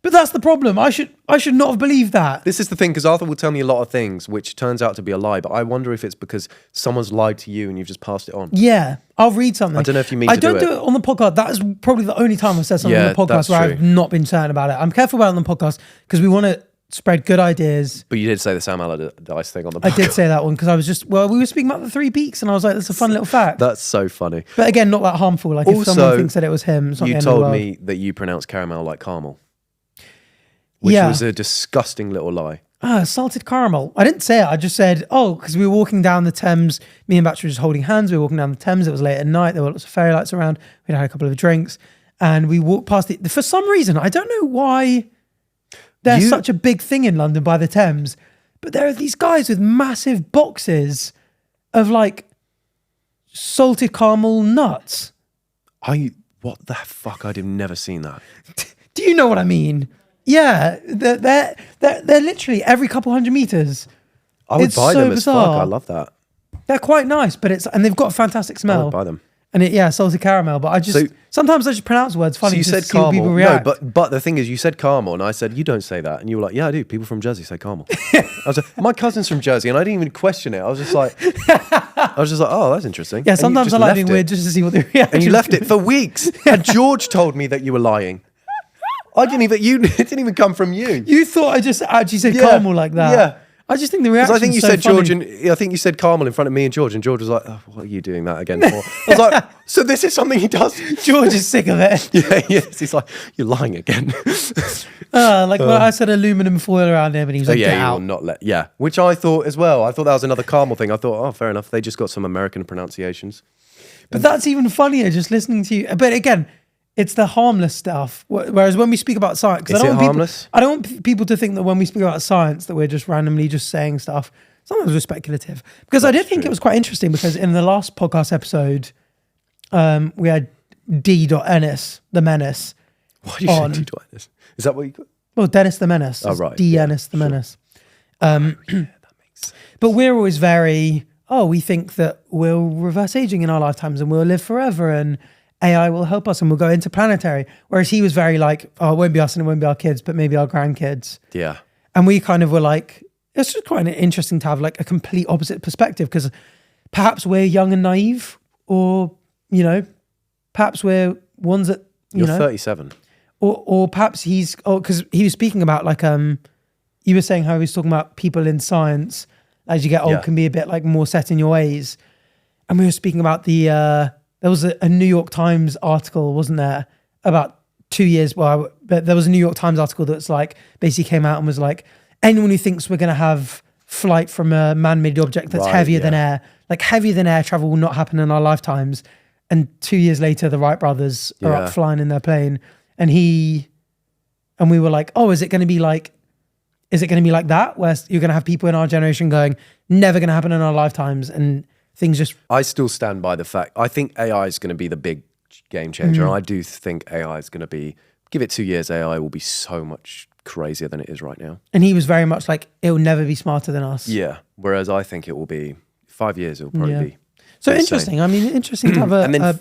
But that's the problem. I should not have believed that. This is the thing, because Arthur will tell me a lot of things which turns out to be a lie, but I wonder if it's because someone's lied to you and you've just passed it on. Yeah. I'll read something. I don't know if you mean I to do don't do it on the podcast. That is probably the only time I've said something on the podcast where I've not been certain about it. I'm careful about it on the podcast because we want to spread good ideas. But you did say the Sam Allardyce thing on the podcast. I did say that one because I was just, we were speaking about the 3 Peaks and I was like, that's a fun little fact. That's so funny. But again, not that harmful. Like if someone thinks that it was him, it's not the you end of the told world. me that you pronounce caramel like caramel. Which was a disgusting little lie. Salted caramel. I didn't say it. I just said, because we were walking down the Thames. Me and Batch were just holding hands. We were walking down the Thames. It was late at night. There were lots of fairy lights around. We'd had a couple of drinks. And we walked past it. For some reason, I don't know why there's such a big thing in London by the Thames. But there are these guys with massive boxes of like salted caramel nuts. What the fuck? I'd have never seen that. Do you know what I mean? Yeah, they're literally every couple hundred meters. I would buy them as bizarre. fuck. I love that. They're quite nice, but and they've got a fantastic smell. I would buy them. And salted caramel. But sometimes I just pronounce words funny. So you just said to see how people caramel. react. No, but the thing is, you said caramel, and I said you don't say that, and you were like, yeah, I do. People from Jersey say caramel. I was like, my cousin's from Jersey, and I didn't even question it. I was just like, oh, that's interesting. Yeah, sometimes I like being weird just to see what they react. And you left it for weeks. And George told me that you were lying. I didn't even. It didn't even come from you. You thought I just actually said caramel like that. Yeah. I just think the reaction. I think you so said funny. George, and I think you said caramel in front of me and George was like, oh, "What are you doing that again for?" I was like, "So this is something he does." George is sick of it. Yeah, yes. He's like, "You're lying again." When I said aluminum foil around him, and he was like, yeah, "Get he out." will not let. Yeah, which I thought as well. I thought that was another caramel thing. I thought, oh, fair enough. They just got some American pronunciations. But that's even funnier, just listening to you. But again, it's the harmless stuff. Whereas when we speak about science, Is it harmless? I don't want people to think that when we speak about science that we're just randomly just saying stuff. Sometimes we're speculative. Because I did think it was quite interesting because in the last podcast episode, we had D.Ennis, the Menace. Why do you say D.Ennis? Is that what you got? Well, Dennis the Menace. Oh, right. D.Ennis the Menace. That makes. But we're always very, we think that we'll reverse aging in our lifetimes and we'll live forever and AI will help us and we'll go interplanetary. Whereas he was very like, oh, it won't be us and it won't be our kids, but maybe our grandkids. Yeah. And we kind of were like, it's just quite interesting to have like a complete opposite perspective because perhaps we're young and naive or, perhaps we're ones that, You're 37. Or perhaps because he was speaking about like, you were saying how he was talking about people in science as you get old can be a bit like more set in your ways. And we were speaking about there was a New York Times article, wasn't there, about 2 years, but there was a New York Times article that's like, basically came out and was like, anyone who thinks we're going to have flight from a man-made object that's heavier than air, like heavier than air travel will not happen in our lifetimes. And 2 years later, the Wright brothers are up flying in their plane. And we were like, oh, is it going to be like that? Where you're going to have people in our generation going, never going to happen in our lifetimes. And things just... I still stand by the fact, I think AI is going to be the big game changer. And I do think AI is going to be, give it 2 years, AI will be so much crazier than it is right now. And he was very much like, it will never be smarter than us. Yeah. Whereas I think it will be 5 years, it will probably be. So interesting. I mean, interesting to have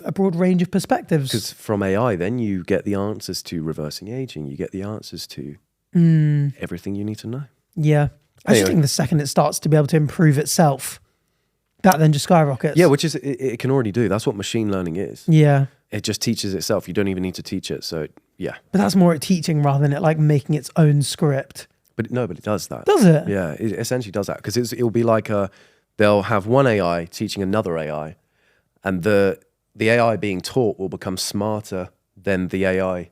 a broad range of perspectives. Because from AI, then you get the answers to reversing aging. You get the answers to everything you need to know. Yeah. I just think the second it starts to be able to improve itself, that then just skyrockets. Yeah, which is, it can already do. That's what machine learning is. Yeah. It just teaches itself. You don't even need to teach it. So, yeah. But that's more at teaching rather than it like making its own script. But it does that. Does it? Yeah, it essentially does that. Because it'll be like they'll have one AI teaching another AI, and the AI being taught will become smarter than the AI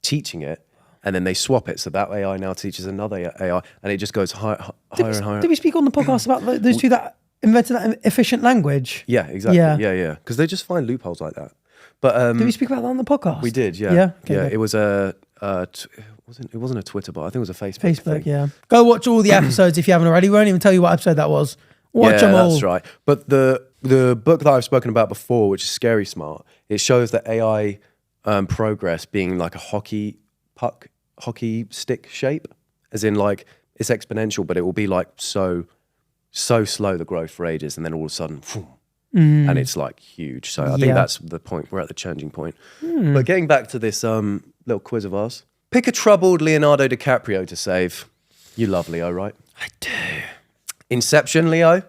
teaching it, and then they swap it. So that AI now teaches another AI, and it just goes higher and higher. Did we speak on the podcast about those two that invented that efficient language? Yeah, exactly. Yeah. Because they just find loopholes like that. But did we speak about that on the podcast? We did. Yeah. Yeah. Okay, yeah. It was it wasn't a Twitter bot. I think it was a Facebook thing. Yeah. Go watch all the episodes if you haven't already. We won't even tell you what episode that was. Watch them all. That's right. But the book that I've spoken about before, which is Scary Smart, it shows that AI progress being like a hockey stick shape, as in like it's exponential, but it will be like so slow the growth for ages, and then all of a sudden, and it's like huge. So I think that's the point. We're at the changing point. But getting back to this little quiz of ours, pick a troubled Leonardo DiCaprio to save. You love Leo, right? I do. Inception, Leo.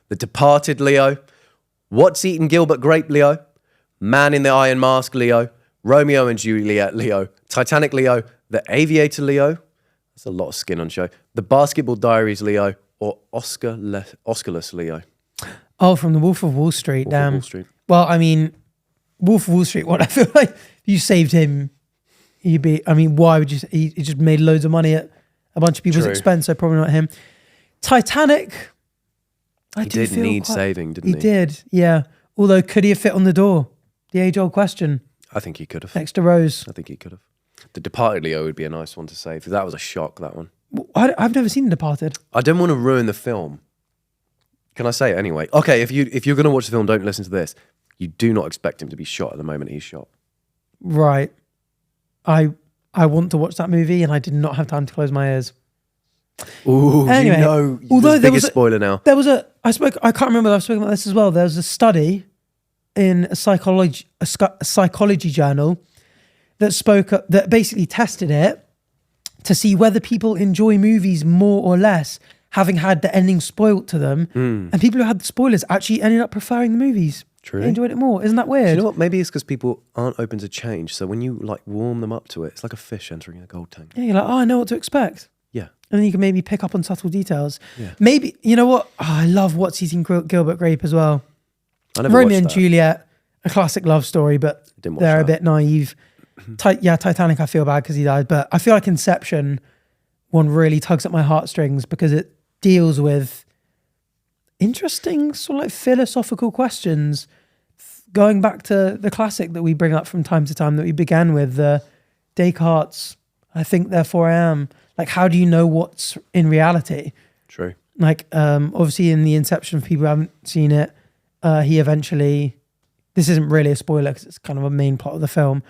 The Departed, Leo. What's Eating Gilbert Grape, Leo. Man in the Iron Mask, Leo. Romeo and Juliet, Leo. Titanic, Leo. The Aviator, Leo. That's a lot of skin on show. The Basketball Diaries, Leo. Or Oscarless, Leo. Oh, from the Wolf of Wall Street. Wolf of Wall Street. Well, I mean, Wolf of Wall Street. What I feel like if you saved him, he'd be. I mean, why would you? He just made loads of money at a bunch of people's expense. So probably not him. Titanic. He did need saving, didn't he? He did, yeah. Although, could he have fit on the door? The age-old question. I think he could have. Next to Rose. I think he could have. The Departed, Leo, would be a nice one to save. That was a shock, that one. I've never seen The Departed. I don't want to ruin the film. Can I say it anyway? Okay, if you're going to watch the film, don't listen to this. You do not expect him to be shot at the moment he's shot. Right. I want to watch that movie, and I did not have time to close my ears. Ooh, anyway, although there was a spoiler now. I can't remember if I've spoken about this as well. There was a study in a psychology journal that basically tested it to see whether people enjoy movies more or less having had the ending spoiled to them. And people who had the spoilers actually ended up preferring the movies. True. They enjoyed it more. Isn't that Do weird? you know what? Maybe it's because people aren't open to change. So when you like warm them up to it, it's like a fish entering a gold tank. Yeah, you're like, oh, I know what to expect. Yeah. And then you can maybe pick up on subtle details. Yeah. Maybe, you know what? Oh, I love What's Eating Gilbert Grape as well. I never Romeo watched and that. Juliet, a classic love story, but Didn't watch they're a that. bit naive. Titanic, I feel bad because he died, but I feel like Inception one really tugs at my heartstrings because it deals with interesting sort of like philosophical questions, going back to the classic that we bring up from time to time that we began with, Descartes' I think therefore I am. Like, how do you know what's in reality? True. Like, obviously in the Inception, for people who haven't seen it, he eventually, this isn't really a spoiler because it's kind of a main plot of the film,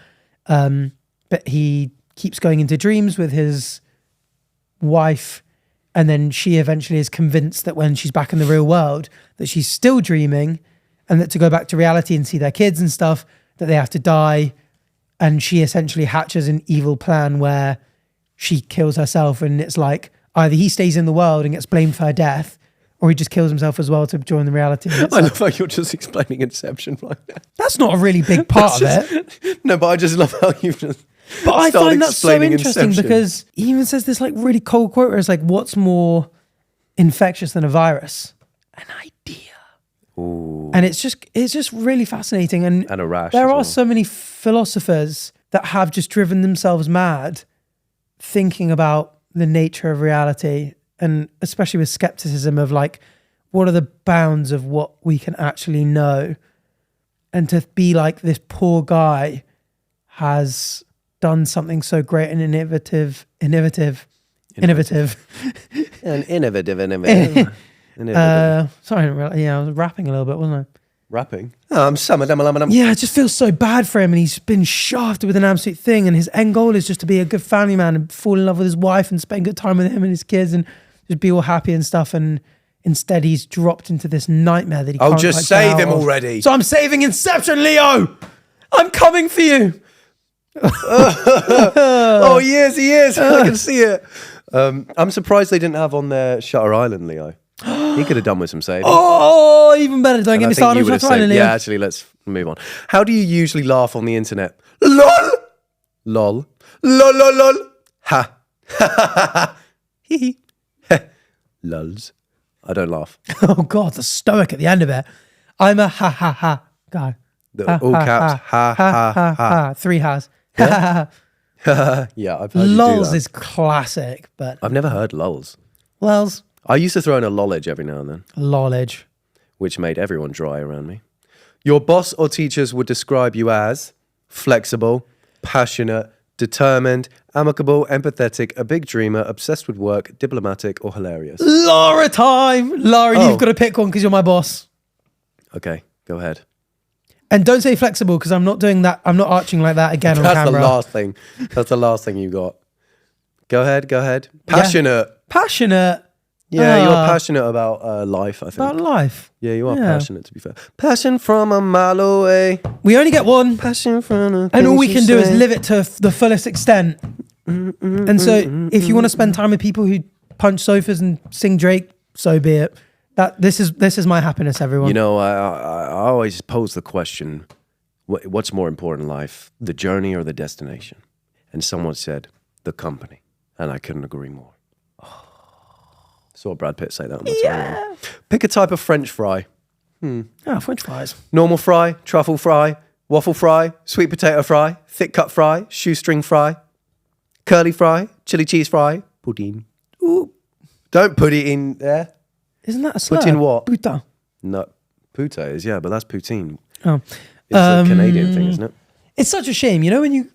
but he keeps going into dreams with his wife, and then she eventually is convinced that when she's back in the real world that she's still dreaming, and that to go back to reality and see their kids and stuff, that they have to die. And she essentially hatches an evil plan where she kills herself, and it's like either he stays in the world and gets blamed for her death, or he just kills himself as well to join the reality. I love how you're just explaining Inception like that. That's not a really big part of it. No, but I just love how you've just But I started find that so explaining interesting Inception. because he even says this like really cold quote where it's like, what's more infectious than a virus? An idea. Ooh. And it's just really fascinating. And And a rash there as are well. so many philosophers that have just driven themselves mad thinking about the nature of reality, and especially with skepticism of like, what are the bounds of what we can actually know? And to be like, this poor guy has done something so great and innovative. And innovative. Sorry, I didn't realize, I was rapping a little bit, wasn't I? Rapping. Yeah, I just feel so bad for him, and he's been shafted with an absolute thing, and his end goal is just to be a good family man and fall in love with his wife and spend good time with him and his kids and just be all happy and stuff. And instead he's dropped into this nightmare that he can't just quite save get out him of. already. So I'm saving Inception, Leo! I'm coming for you! Oh, he is. I can see it. I'm surprised they didn't have on there Shutter Island, Leo. He could have done with some saving. Oh, even better. Don't get me started on would have Shutter Island, saved. Leo. Yeah, actually, let's move on. How do you usually laugh on the internet? LOL. LOL. LOL, lol, lol. Ha. Hee hee. Lulz. I don't laugh. Oh, God, the stoic at the end of it. I'm a ha guy. All caps. Ha. 3 has. Yeah, I've heard you do Lols that. is classic, but I've never heard lulz. Wells, I used to throw in a lollage every now and then, lolage. which made everyone dry around me. Your boss or teachers would describe you as flexible, passionate, determined, amicable, empathetic, a big dreamer, obsessed with work, diplomatic, or hilarious. Lara time. Lara, Oh. you've got to pick one because you're my boss. Okay, go ahead. And don't say flexible because I'm not doing that. I'm not arching like that again on That's camera. the last thing. That's the last thing you got. Go ahead. Passionate. Passionate. Yeah, you're passionate about life, I think. About life. Yeah, you are passionate, to be fair. Passion from a mile away. We only get one. Passion from a And all we can do is live it to the fullest extent. And so if you want to spend time with people who punch sofas and sing Drake, so be it. This is my happiness, everyone. You know, I always pose the question, what's more important in life, the journey or the destination? And someone said, the company. And I couldn't agree more. Saw Brad Pitt say that on the television. Pick a type of French fry. French fries. Normal fry, truffle fry, waffle fry, sweet potato fry, thick cut fry, shoestring fry, curly fry, chili cheese fry, poutine. Ooh, Don't put it in there. isn't that a slur? Put in what? Putain. No, puto is, yeah, but that's poutine. Oh. It's a Canadian thing, isn't it? It's such a shame, you know, when you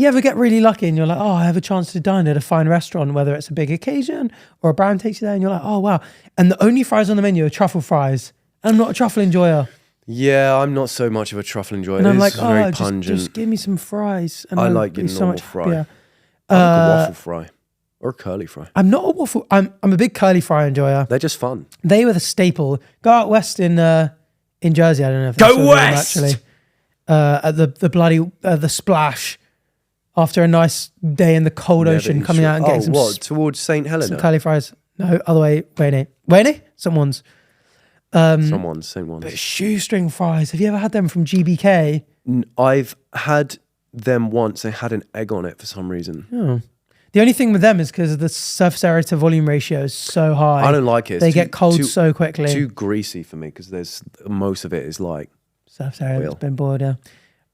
ever get really lucky and you're like, oh, I have a chance to dine at a fine restaurant, whether it's a big occasion or a brand takes you there, and you're like, oh, wow. And the only fries on the menu are truffle fries. And I'm not a truffle enjoyer. Yeah, I'm not so much of a truffle enjoyer. And I'm like, It's very oh, pungent. just give me some fries. And I I'll like be your so normal much fry. happier. I like a waffle fry or a curly fry. I'm not a waffle. I'm a big curly fry enjoyer. They're just fun. They were the staple. Go out west in Jersey. I don't know if Go that's where they were, west! actually. At the bloody the splash after a nice day in the cold ocean, Never coming sure. out and getting towards St. Helena? some curly fries. No, other way, Wayne. Someone's. Same ones. But shoestring fries, have you ever had them from GBK? I've had them once. They had an egg on it for some reason. Oh. The only thing with them is because the surface area to volume ratio is so high. I don't like it. They get cold so quickly. Too greasy for me because there's most of it is like surface area that's been boiled, yeah.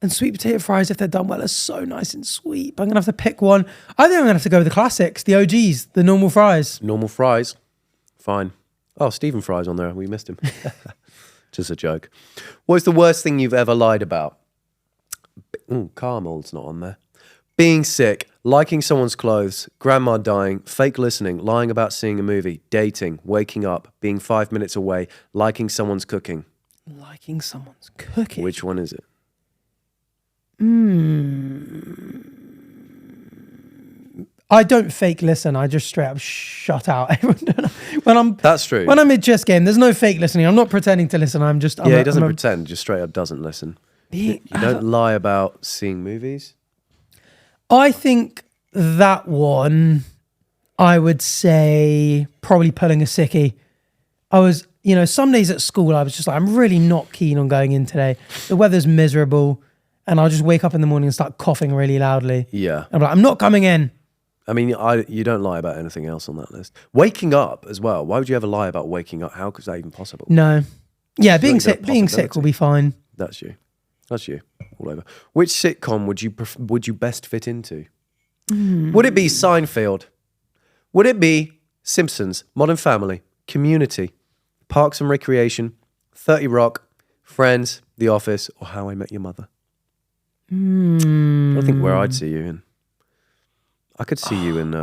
And sweet potato fries, if they're done well, are so nice and sweet. But I'm going to have to pick one. I think I'm going to have to go with the classics, the OGs, the normal fries. Normal fries. Fine. Oh, Stephen Fry's on there. We missed him. Just a joke. What's the worst thing you've ever lied about? Caramel's not on there. Being sick, liking someone's clothes, grandma dying, fake listening, lying about seeing a movie, dating, waking up, being 5 minutes away, liking someone's cooking. Liking someone's cooking? Which one is it? I don't fake listen. I just straight up shut out. That's true. When I'm at chess game, there's no fake listening. I'm not pretending to listen. He doesn't pretend. Just straight up doesn't listen. You don't lie about seeing movies. I think that one, I would say probably pulling a sickie. I was, some days at school, I was just like, I'm really not keen on going in today. The weather's miserable. And I'll just wake up in the morning and start coughing really loudly. Yeah. I'm like, I'm not coming in. I mean, you don't lie about anything else on that list. Waking up as well. Why would you ever lie about waking up? How is that even possible? No. Yeah, being sick will be fine. That's you. All over. Which sitcom would you best fit into? Would it be Seinfeld? Would it be Simpsons, Modern Family, Community, Parks and Recreation, 30 Rock, Friends, The Office, or How I Met Your Mother? I think where I'd see you in. I could see you in.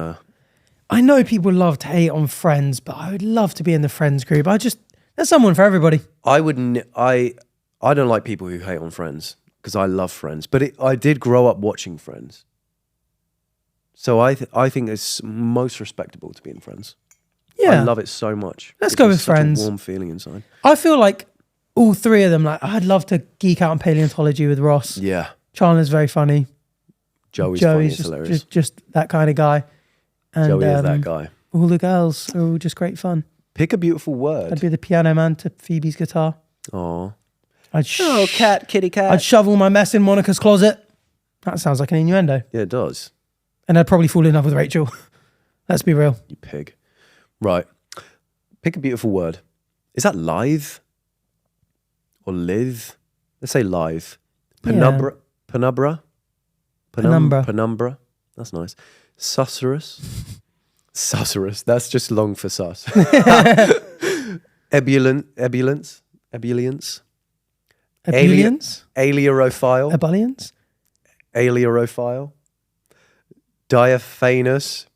I know people love to hate on Friends, but I would love to be in the Friends group. There's someone for everybody. I don't like people who hate on Friends because I love Friends, but I did grow up watching Friends, so I think it's most respectable to be in Friends. Yeah, I love it so much. Let's go with such Friends. A warm feeling inside. I feel like all three of them. Like I'd love to geek out on paleontology with Ross. Yeah. Chandler's very funny. Joey's funny, it's hilarious. Just that kind of guy. And, Joey is that guy. All the girls are all just great fun. Pick a beautiful word. I'd be the piano man to Phoebe's guitar. Oh. Kitty cat. I'd shovel my mess in Monica's closet. That sounds like an innuendo. Yeah, it does. And I'd probably fall in love with Rachel. Let's be real. You pig. Right. Pick a beautiful word. Is that live? Or live? Let's say live. Penumbra. Yeah. Penumbra. That's nice. Susurrus. That's just long for sus. Ebullience. Aliorophile. Aliorophile. Diaphanous.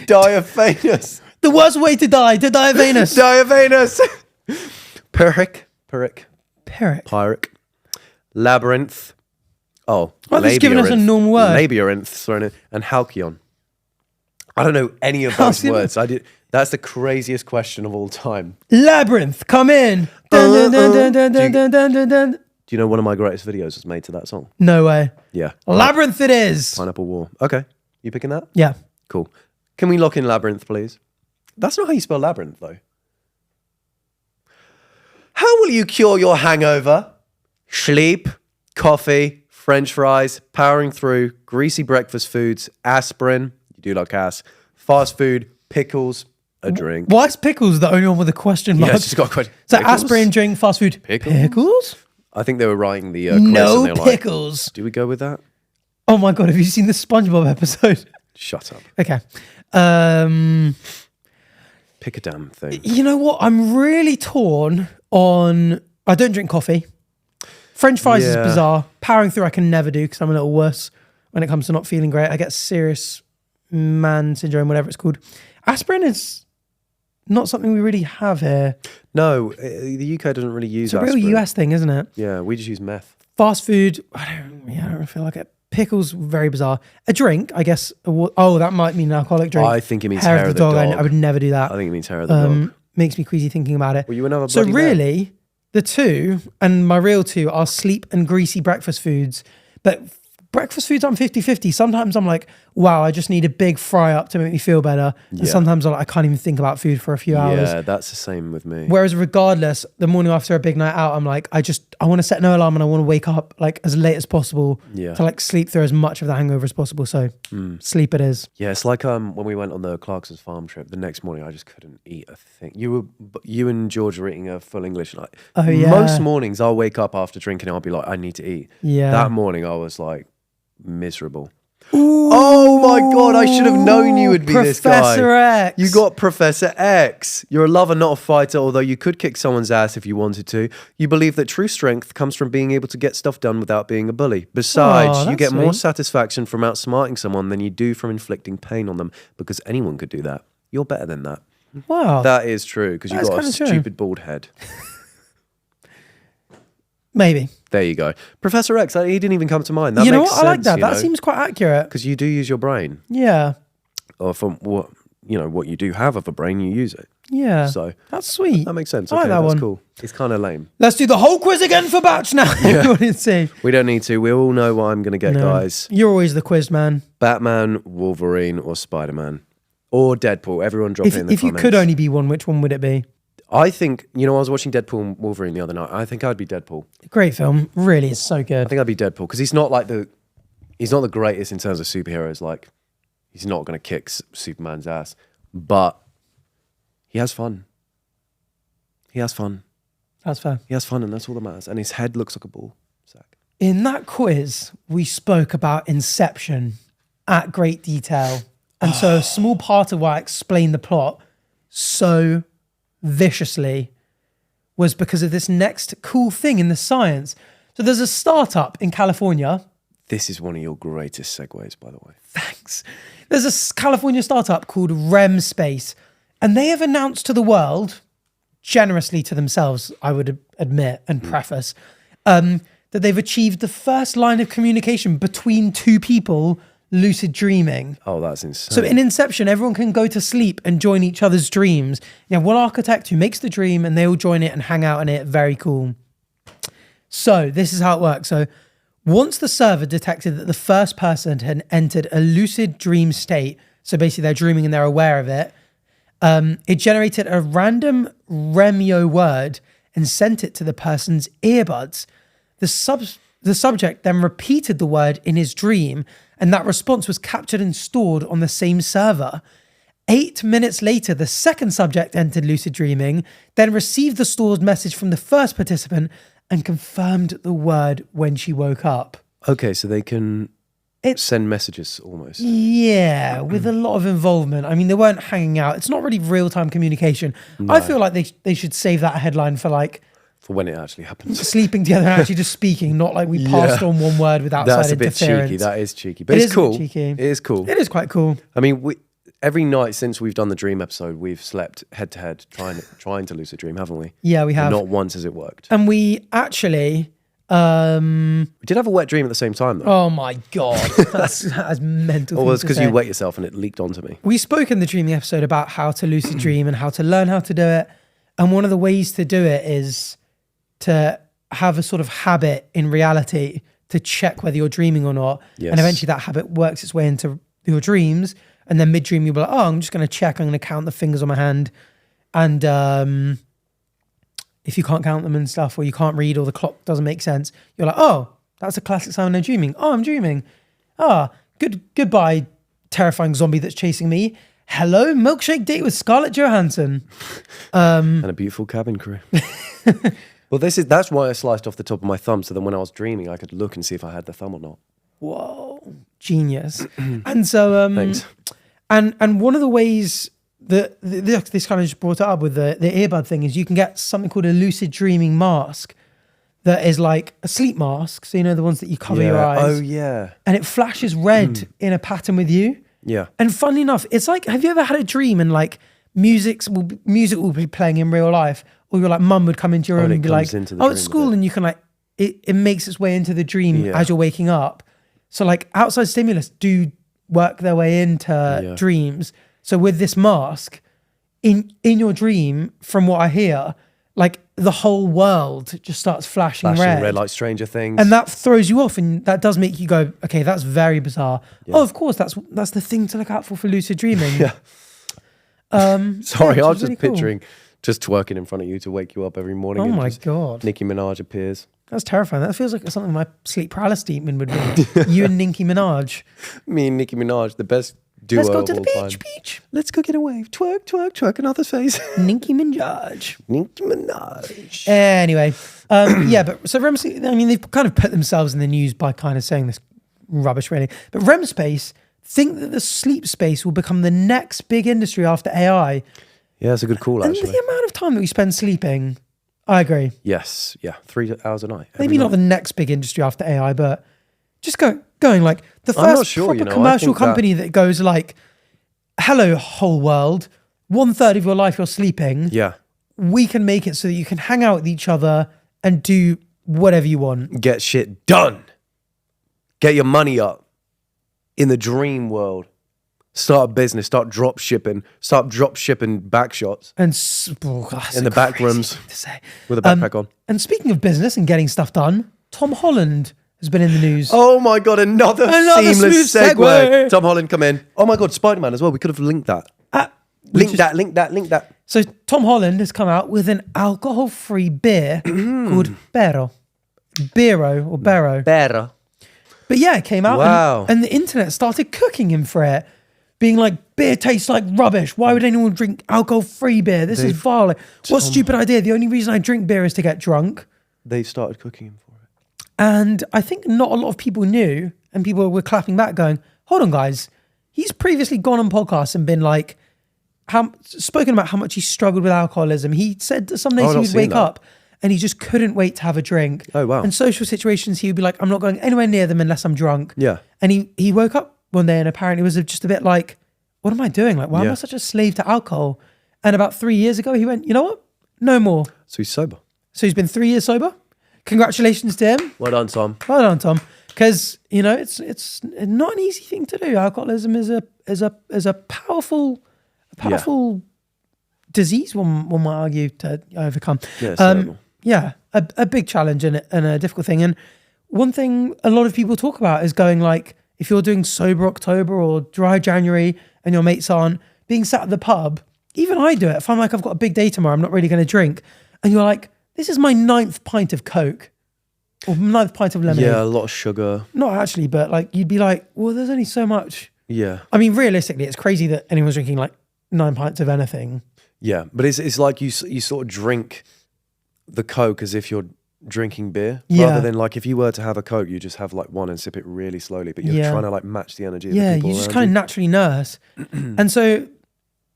Diaphanous. The worst way to die, to diaphanous. Diaphanous. Pyrrhic. Labyrinth. Oh, just giving us a normal word. Labyrinth, and halcyon. I don't know any of those words. That's the craziest question of all time. Labyrinth, come in. Dun, dun, dun, dun, dun, dun, dun, dun. Do you know one of my greatest videos was made to that song? No way. Yeah. Labyrinth it is. Pineapple War. Okay. You picking that? Yeah. Cool. Can we lock in Labyrinth, please? That's not how you spell labyrinth, though. How will you cure your hangover? Sleep, coffee, French fries, powering through, greasy breakfast foods, aspirin, you do like ass, fast food, pickles, a drink. Why is pickles the only one with a question mark? Yeah, it's just got a question. So aspirin, drink, fast food, pickles? I think they were writing the quiz no and pickles. Do we go with that? Oh my God, have you seen the SpongeBob episode? Shut up. Okay. Pick a damn thing. You know what? I'm really torn on... I don't drink coffee. French fries is bizarre. Powering through I can never do because I'm a little worse when it comes to not feeling great. I get serious man syndrome, whatever it's called. Aspirin is not something we really have here. No, the UK doesn't really use aspirin. It's a real US thing, isn't it? Yeah, we just use meth. Fast food, I don't really feel like it. Pickles, very bizarre. A drink, I guess. That might mean an alcoholic drink. I think it means hair of the dog. I would never do that. I think it means hair of the dog. Makes me queasy thinking about it. Well, you another so really, the two, and my real two, are sleep and greasy breakfast foods. But breakfast foods, I'm 50-50. Sometimes I'm like, wow, I just need a big fry up to make me feel better. And sometimes I'm like, I can't even think about food for a few hours. Yeah, that's the same with me. Whereas regardless, the morning after a big night out, I'm like, I want to set no alarm and I want to wake up like as late as possible to like sleep through as much of the hangover as possible. So sleep it is. Yeah, it's like when we went on the Clarkson's farm trip, the next morning I just couldn't eat a thing. You and George were eating a full English night. Oh yeah. Most mornings I'll wake up after drinking and I'll be like, I need to eat. Yeah. That morning I was like miserable. Ooh, oh my God, I should have known you would be this guy. Professor X. You got Professor X. You're a lover, not a fighter, although you could kick someone's ass if you wanted to. You believe that true strength comes from being able to get stuff done without being a bully. Besides, you get more satisfaction from outsmarting someone than you do from inflicting pain on them, because anyone could do that. You're better than that. Wow. That is true, because you've got a stupid bald head. Maybe. There you go. Professor X, he didn't even come to mind. That you know makes what? sense, I like that. That seems quite accurate. Because you do use your brain. Yeah. Or from what you do have of a brain, you use it. Yeah. So that's sweet. That makes sense. I like that that's one. Cool. It's kind of lame. Let's do the whole quiz again for Batch now. We don't need to. We all know what I'm going to get, guys. You're always the quiz man. Batman, Wolverine, or Spider-Man. Or Deadpool. Everyone drop it in the comments. If you could only be one, which one would it be? I think, I was watching Deadpool and Wolverine the other night. I think I'd be Deadpool. Great film. Really, it's so good. I think I'd be Deadpool because he's not the greatest in terms of superheroes. Like, he's not going to kick Superman's ass, but he has fun. That's fair. He has fun, and that's all that matters. And his head looks like a ball sack. In that quiz, we spoke about Inception at great detail. And so a small part of why I explained the plot so viciously was because of this next cool thing in the science. So there's a startup in California. This is one of your greatest segues, by the way. Thanks. There's a California startup called REM Space, and they have announced to the world, generously to themselves, I would admit and preface, that they've achieved the first line of communication between two people, lucid dreaming. Oh, that's insane. So in Inception, everyone can go to sleep and join each other's dreams. You have one architect who makes the dream and they all join it and hang out in it. Very cool. So this is how it works. So once the server detected that the first person had entered a lucid dream state, so basically they're dreaming and they're aware of it, it generated a random Remio word and sent it to the person's earbuds. The subject then repeated the word in his dream, and that response was captured and stored on the same server. 8 minutes later, the second subject entered lucid dreaming, then received the stored message from the first participant and confirmed the word when she woke up. Okay, so they can send messages almost. Yeah, with a lot of involvement. I mean, they weren't hanging out. It's not really real-time communication. No. I feel like they should save that headline for when it actually happens. Sleeping together and actually just speaking, not like we passed on one word with outside interference. That's a bit cheeky. That is cheeky. But it's cool. Cheeky. It is cool. It is quite cool. I mean, every night since we've done the dream episode, we've slept head to head trying to lucid dream, haven't we? Yeah, we have. And not once has it worked. And we actually... we did have a wet dream at the same time, though. Oh my God. That's mental. Well, it's because you wet yourself and it leaked onto me. We spoke in the dreaming episode about how to lucid dream and how to learn how to do it. And one of the ways to do it is to have a sort of habit in reality to check whether you're dreaming or not. Yes. And eventually that habit works its way into your dreams. And then mid-dream, you'll be like, oh, I'm just going to check. I'm going to count the fingers on my hand. And if you can't count them and stuff, or you can't read, or the clock doesn't make sense, you're like, oh, that's a classic sign of dreaming. Oh, I'm dreaming. Goodbye, terrifying zombie that's chasing me. Hello, milkshake date with Scarlett Johansson. And a beautiful cabin crew. Well, that's why I sliced off the top of my thumb, so that when I was dreaming, I could look and see if I had the thumb or not. Whoa, genius. And so, thanks. And one of the ways that this kind of just brought it up with the earbud thing is you can get something called a lucid dreaming mask that is like a sleep mask. So, the ones that you cover your eyes. Oh, yeah. And it flashes red in a pattern with you. Yeah. And funnily enough, it's like, have you ever had a dream and like music will be playing in real life, or your like mum would come into your room and be like, oh, it's school, and you can like, it makes its way into the dream as you're waking up. So like outside stimulus do work their way into dreams. So with this mask, in your dream, from what I hear, like the whole world just starts flashing red like Stranger Things. and that throws you off, and that does make you go, okay, that's very bizarre. Oh, of course, that's the thing to look out for lucid dreaming. Yeah. Sorry, I was just really cool. picturing just twerking in front of you to wake you up every morning. Oh and my just God. Nicki Minaj appears. That's terrifying. That feels like something my sleep paralysis treatment would be. You and Nicki Minaj. Me and Nicki Minaj, the best duo Let's go of to the all beach, time. beach. Let's go get a wave. Twerk, twerk, twerk in other's face. Nicki Minaj. Nicki Minaj. Anyway, yeah, but so REM sleep, I mean, they've kind of put themselves in the news by kind of saying this rubbish, really. But REM space, think that the sleep space will become the next big industry after AI. Yeah, that's a good call, And actually. the amount of time that we spend sleeping, I agree. Yes, yeah, 3 hours a night. Maybe not the next big industry after AI, but just going like the I'm not first sure, proper you know, I commercial think that- company that goes like, hello, whole world, 1/3 of your life you're sleeping. Yeah. We can make it so that you can hang out with each other and do whatever you want. Get shit done. Get your money up in the dream world. Start a business. Start drop shipping back shots And that's in the a back crazy rooms thing to say. with a backpack on. And speaking of business and getting stuff done, Tom Holland has been in the news. Oh my God, another seamless smooth segue. segue. Tom Holland, come in. Oh my God, Spider-Man as well. We could have linked that. Link that. So Tom Holland has come out with an alcohol-free beer called Bero. Better. But yeah, it came out Wow. and the internet started cooking him for it, being like, beer tastes like rubbish. Why would anyone drink alcohol-free beer? This is vile. Like, what stupid idea. The only reason I drink beer is to get drunk. They started cooking him for it. And I think not a lot of people knew, and people were clapping back going, hold on, guys. He's previously gone on podcasts and been like, spoken about how much he struggled with alcoholism. He said that some days he would wake up and he just couldn't wait to have a drink. Oh, wow. In social situations, he would be like, I'm not going anywhere near them unless I'm drunk. Yeah. And he woke up one day and apparently was just a bit like, what am I doing? Like, why am I such a slave to alcohol? And about 3 years ago, he went, you know what? No more. So he's sober. So he's been 3 years sober. Congratulations to him. Well done, Tom. Well done, Tom. Because you know it's not an easy thing to do. Alcoholism is a powerful disease. One might argue to overcome. Yeah, it's terrible. Yeah, a big challenge and a difficult thing. And one thing a lot of people talk about is going like, if you're doing sober October or dry January and your mates aren't, being sat at the pub. Even I do it. If I'm like, I've got a big day tomorrow, I'm not really going to drink. And you're like, this is my 9th pint of Coke or 9th pint of lemonade. Yeah, a lot of sugar. Not actually, but like you'd be like, well, there's only so much. Yeah. I mean, realistically, it's crazy that anyone's drinking like 9 pints of anything. Yeah, but it's like you sort of drink the Coke as if you're drinking beer. Yeah. Rather than like if you were to have a Coke, you just have like one and sip it really slowly, but you're trying to like match the energy of the people you just around kind of you. naturally nurse. And so,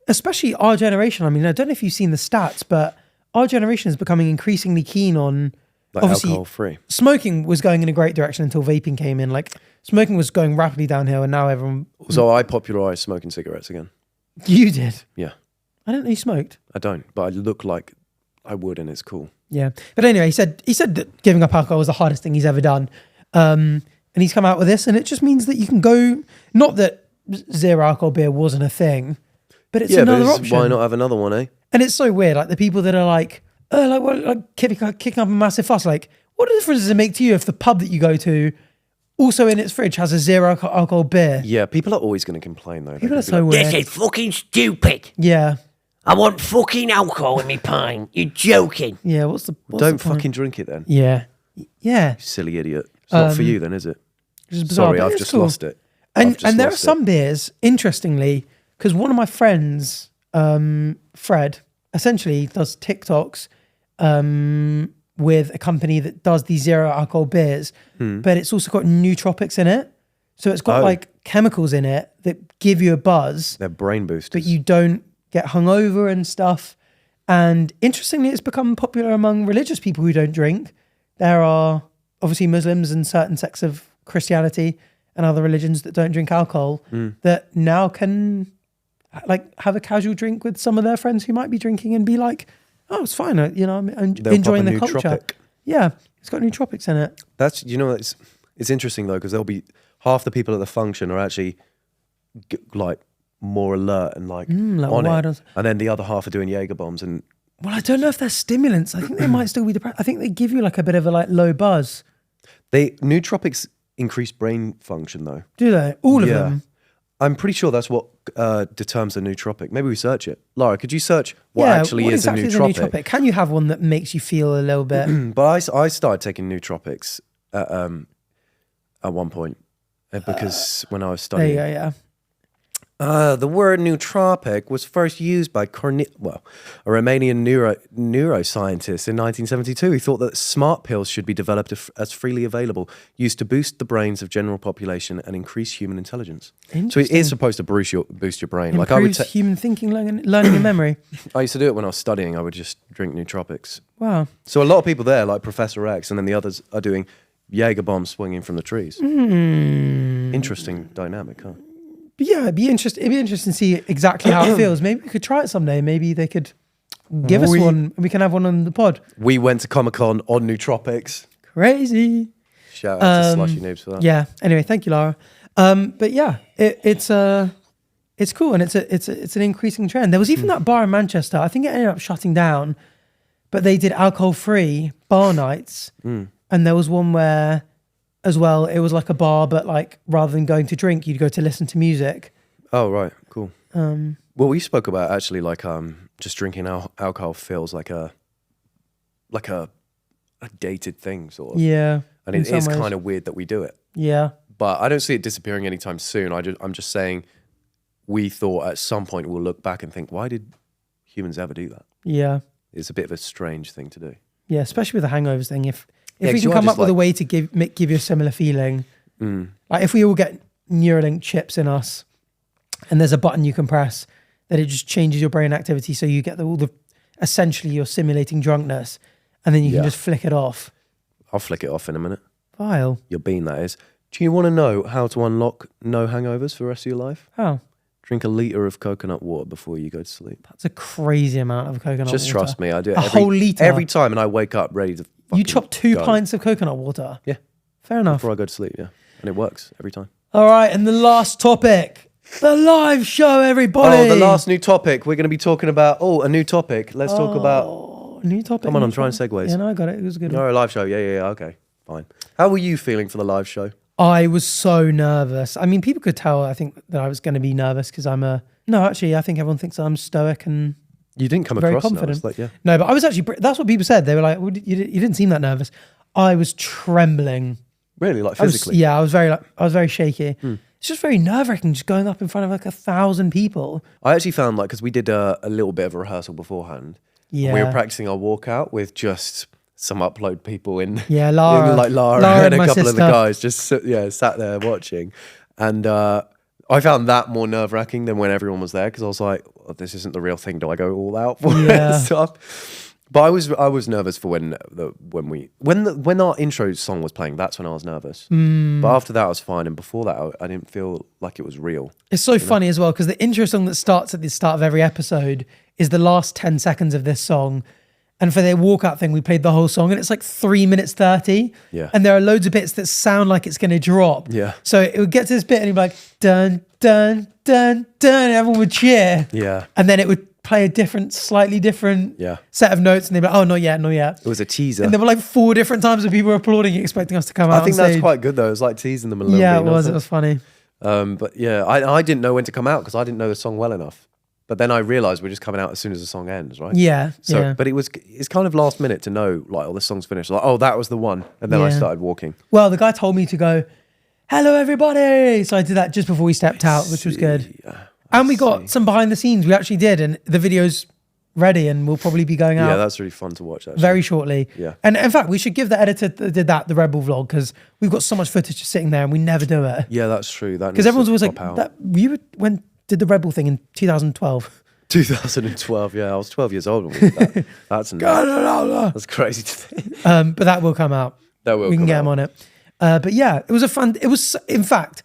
especially our generation, I mean, I don't know if you've seen the stats, but our generation is becoming increasingly keen on Like obviously alcohol free. smoking was going in a great direction until vaping came in. Like smoking was going rapidly downhill, and now everyone. So I popularized smoking cigarettes again. You did. Yeah. I didn't know you smoked. I don't, but I look like I would, and it's cool. Yeah, but anyway, he said that giving up alcohol was the hardest thing he's ever done, and he's come out with this, and it just means that you can go. Not that zero alcohol beer wasn't a thing, but it's another option. Why not have another one, eh? And it's so weird, like the people that are like kicking up a massive fuss. Like, what difference does it make to you if the pub that you go to also in its fridge has a zero alcohol beer? Yeah, people are always going to complain though. People are so weird. This is fucking stupid. Yeah, I want fucking alcohol in my pint. You're joking. yeah. What's the Don't the point? fucking drink it then. Yeah, yeah. Silly idiot. It's not for you then, is it? Which is bizarre, Sorry, but I've it's just cool. lost it. And I've just there are lost it. some beers, interestingly, because one of my friends, Fred, essentially does TikToks with a company that does these zero alcohol beers, but it's also got nootropics in it. So it's got like chemicals in it that give you a buzz, They're brain boosters. but you don't get hungover and stuff. And interestingly, it's become popular among religious people who don't drink. There are obviously Muslims and certain sects of Christianity and other religions that don't drink alcohol that now can like have a casual drink with some of their friends who might be drinking and be like, oh, it's fine. I'm They'll enjoying pop the a culture. nootropic. Yeah, it's got nootropics in it. That's, it's interesting though, because there'll be half the people at the function are actually like more alert and like Like on wild it. ones. And then the other half are doing Jaeger bombs and Well, I don't know if they're stimulants. I think they might still be depressed. I think they give you like a bit of a like low buzz. Nootropics increase brain function though. Do they? All of them? I'm pretty sure that's what determines a nootropic. Maybe we search it. Lara, could you search what actually is exactly a nootropic? Can you have one that makes you feel a little bit? But I started taking nootropics at one point because when I was studying. There you go, yeah. The word nootropic was first used by a Romanian neuroscientist in 1972. He thought that smart pills should be developed as freely available, used to boost the brains of general population and increase human intelligence. So it is supposed to boost your brain. Improves like I would human thinking, learning and memory. I used to do it when I was studying. I would just drink nootropics. Wow. So a lot of people there, like Professor X, and then the others are doing Jaeger bombs swinging from the trees. Interesting dynamic, huh? But yeah, it'd be interesting to see exactly how it feels. Maybe we could try it someday. Maybe they could give us one and we can have one on the pod. We went to Comic-Con on nootropics. Crazy. Shout out to Slushy Noobs for that. Yeah. Anyway, thank you, Lara. But yeah, it's cool and it's an increasing trend. There was even that bar in Manchester. I think it ended up shutting down, but they did alcohol-free bar nights, and there was one where, as well, it was like a bar, but like rather than going to drink, you'd go to listen to music. Oh right, cool. Well, we spoke about actually like just drinking alcohol feels like a dated thing, sort of. Yeah. And it is kind of weird that we do it. Yeah. But I don't see it disappearing anytime soon. I'm just saying, we thought at some point we'll look back and think, why did humans ever do that? Yeah. It's a bit of a strange thing to do. Yeah, especially with the hangovers thing. If we 'cause can you come are up with a way to give you a similar feeling, like if we all get Neuralink chips in us, and there's a button you can press that it just changes your brain activity, so you get essentially you're simulating drunkenness, and then you can just flick it off. I'll flick it off in a minute. Vile. Your bean, that is. Do you want to know how to unlock no hangovers for the rest of your life? How? Drink a litre of coconut water before you go to sleep. That's a crazy amount of coconut water. Just trust me, I do it whole litre? every time, and I wake up ready to You chop 2 go. pints of coconut water? Yeah. Fair enough. Before I go to sleep, yeah. And it works every time. All right, and the last topic. The live show, everybody. Oh, the last new topic. We're going to be talking about, a new topic. Let's talk about... New topic. Come on, I'm trying segues. Yeah, no, I got it. It was a good one. No, a live show. Yeah, okay, fine. How were you feeling for the live show? I was so nervous. I mean, people could tell, I think, that I was going to be nervous because I'm No, actually, I think everyone thinks I'm stoic and... You didn't come very across confident. nervous, like, No, but I was actually... That's what people said. They were like, well, you didn't seem that nervous. I was trembling. Really? Like physically? I was very shaky. It's just very nerve-wracking just going up in front of like 1,000 people. I actually found because we did a little bit of a rehearsal beforehand. Yeah. We were practicing our walkout with just some upload people in. Yeah, Lara. Lara and a couple of the guys just sat there watching. And I found that more nerve-wracking than when everyone was there because I was like, this isn't the real thing. Do I go all out for it and stuff? But I was nervous for when our intro song was playing. That's when I was nervous. But after that, I was fine. And before that, I didn't feel like it was real. It's so funny as well because the intro song that starts at the start of every episode is the last 10 seconds of this song. And for their walkout thing, we played the whole song and it's like 3 minutes 30. Yeah. And there are loads of bits that sound like it's going to drop. Yeah. So it would get to this bit and you'd be like, dun, dun, dun, dun. And everyone would cheer. Yeah. And then it would play a slightly different set of notes and they'd be like, oh, not yet. It was a teaser. And there were like 4 different times that people were applauding, expecting us to come out. I think that's quite good though. It was like teasing them a little bit. Yeah, it was. It was funny. But yeah, I didn't know when to come out because I didn't know the song well enough. But then I realised we're just coming out as soon as the song ends, right? Yeah. So, yeah. But it's kind of last minute to know, like, the song's finished. Like, that was the one. And then I started walking. Well, the guy told me to go, hello, everybody. So I did that just before we stepped out, which was good. And we got some behind the scenes. We actually did. And the video's ready and we'll probably be going out. Yeah, that's really fun to watch, actually. Very shortly. Yeah. And in fact, we should give the editor that did that the Rebel vlog because we've got so much footage just sitting there and we never do it. Yeah, that's true. Because everyone's always like, when did the Rebel thing in 2012? 2012, yeah. I was 12 years old when we did that. That's crazy to think. But that will come out. We can get him on it. But yeah, in fact,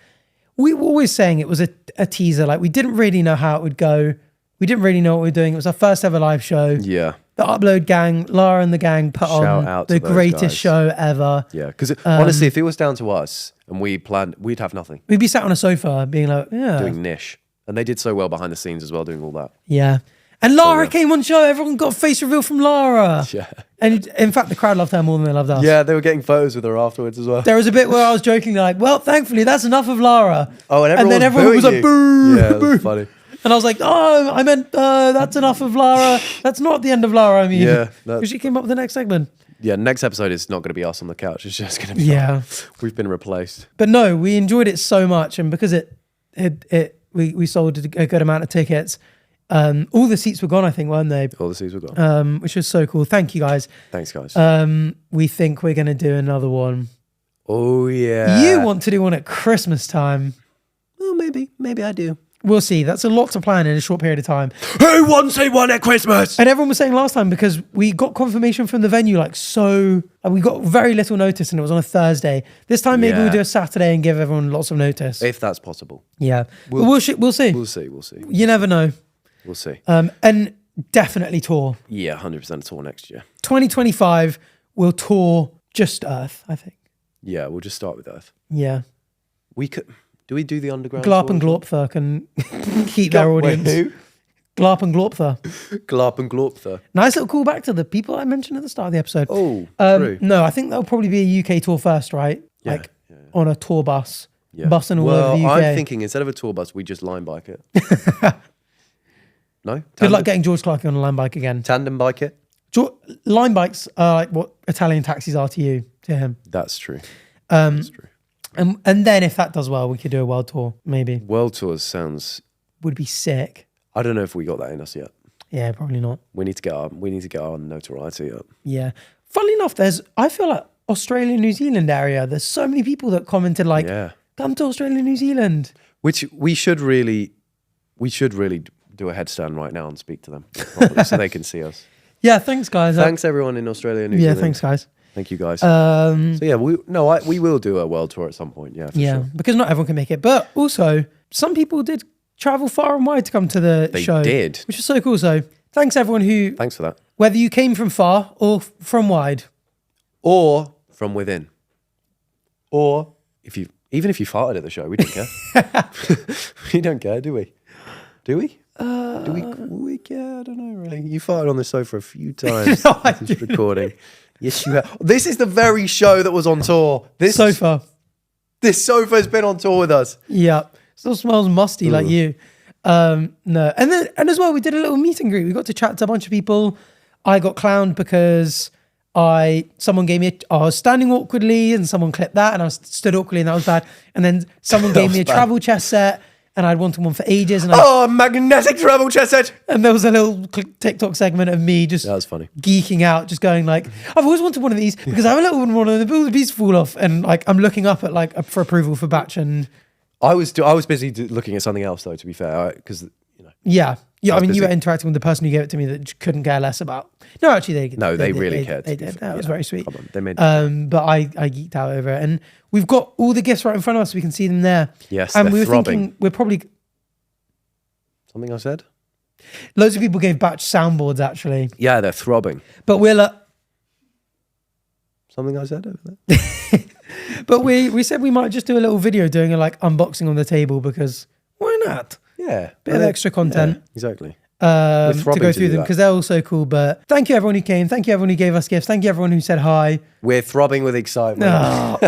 we were always saying it was a teaser. Like we didn't really know how it would go. We didn't really know what we were doing. It was our first ever live show. Yeah. The Upload gang, Lara and the gang put on the greatest show ever. Yeah, because honestly, if it was down to us and we planned, we'd have nothing. We'd be sat on a sofa being like, yeah. Doing niche. And they did so well behind the scenes as well, doing all that. Yeah. And Lara came on show. Everyone got a face reveal from Lara. Yeah. And in fact, the crowd loved her more than they loved us. Yeah, they were getting photos with her afterwards as well. There was a bit where I was joking, like, well, thankfully, that's enough of Lara. Oh, and then everyone was like, boo, Yeah, it boo. was funny. And I was like, oh, I meant that's enough of Lara. That's not the end of Lara, I mean. Yeah, Because she came up with the next segment. Yeah, next episode is not going to be us on the couch. It's just going to be we've been replaced. But no, we enjoyed it so much. And because we sold a good amount of tickets, all the seats were gone, I think, weren't they? All the seats were gone. Which was so cool. Thank you, guys. Thanks, guys. We think we're going to do another one. Oh, yeah. You want to do one at Christmas time. Well, maybe. Maybe I do. We'll see. That's a lot to plan in a short period of time. Who wants a one at Christmas? And everyone was saying last time, because we got confirmation from the venue, we got very little notice and it was on a Thursday. This time maybe we'll do a Saturday and give everyone lots of notice. If that's possible. Yeah. We'll see. We'll see. You never know. We'll see. And definitely tour. Yeah, 100% tour next year. 2025, we'll tour just Earth, I think. Yeah, we'll just start with Earth. Yeah. We could... Do we do the underground? Glarp and Glorpther can keep their audience. Wait, who? Glarp and Glorpther. Glarp and Glorpther. Nice little callback to the people I mentioned at the start of the episode. Oh, true. No, I think that'll probably be a UK tour first, right? Yeah, on a tour bus. Yeah. Bussing all over the UK. I'm thinking instead of a tour bus, we just line bike it. No? Good luck getting George Clarkey on a line bike again. Tandem bike it? Line bikes are like what Italian taxis are to him. That's true. That's true. And then if that does well, we could do a world tour, maybe. World tours sounds... Would be sick. I don't know if we got that in us yet. Yeah, probably not. We need to get our notoriety up. Yeah. Funnily enough, I feel like Australia, New Zealand area, there's so many people that commented like, come to Australia, New Zealand. Which we should really do a headstand right now and speak to them properly so they can see us. Yeah, thanks guys. Thanks everyone in Australia, New Zealand. Yeah, thanks guys. Thank you guys. So yeah, we will do a world tour at some point. Yeah, for sure. Because not everyone can make it, but also some people did travel far and wide to come to the show. They did, which is so cool. So thanks everyone who. Thanks for that. Whether you came from far or from wide, or from within, or even if you farted at the show, we don't care. We don't care, do we? Do we? Do we care? I don't know really. You farted on the sofa a few times. No, This recording. Yes, you have. This is the very show that was on tour. This sofa has been on tour with us. Yeah, still smells musty like you. No, and as well, we did a little meet and greet. We got to chat to a bunch of people. I got clowned because someone gave me I was standing awkwardly and someone clipped that and I stood awkwardly and that was bad. And then someone gave me a travel chess set and I'd wanted one for ages. And magnetic travel chess set. And there was a little TikTok segment of me just that was funny, geeking out, just going like, I've always wanted one of these because I have a little one and the piece fall off. And like, I'm looking up at like for approval for batch and I was busy looking at something else though, to be fair, because Yeah. I mean, busy. you were interacting with the person who gave it to me that couldn't care less about. No, actually, they really cared. They did. That was very sweet. Come on, they made. But I geeked out over it, and we've got all the gifts right in front of us. So we can see them there. Yes, and they're we were throbbing. thinking we're probably Something I said. Loads of people gave batch soundboards actually. Yeah, they're throbbing. But we'll. Something I said over there. But we said we might just do a little video doing a like unboxing on the table because why not? Yeah, Bit of extra content. Yeah, exactly. To throbbing go to through do them that. because they're all so cool. But thank you everyone who came. Thank you everyone who gave us gifts. Thank you everyone who said hi. We're throbbing with excitement. Oh.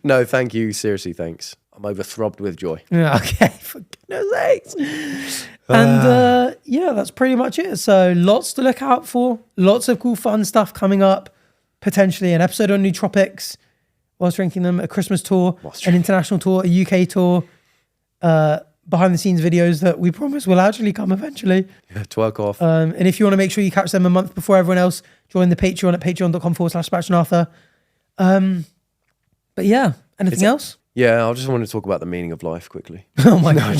No, thank you. Seriously, thanks. I'm over-throbbed with joy. Yeah, okay, for goodness sakes. And yeah, that's pretty much it. So lots to look out for. Lots of cool fun stuff coming up. Potentially an episode on nootropics whilst drinking them, a Christmas tour, an international tour, a UK tour, behind the scenes videos that we promise will actually come eventually. Yeah, twerk off. And if you want to make sure you catch them a month before everyone else, join the Patreon at patreon.com/SpatchAndArthur. But yeah, anything else? Yeah, I just wanted to talk about the meaning of life quickly. Oh my God.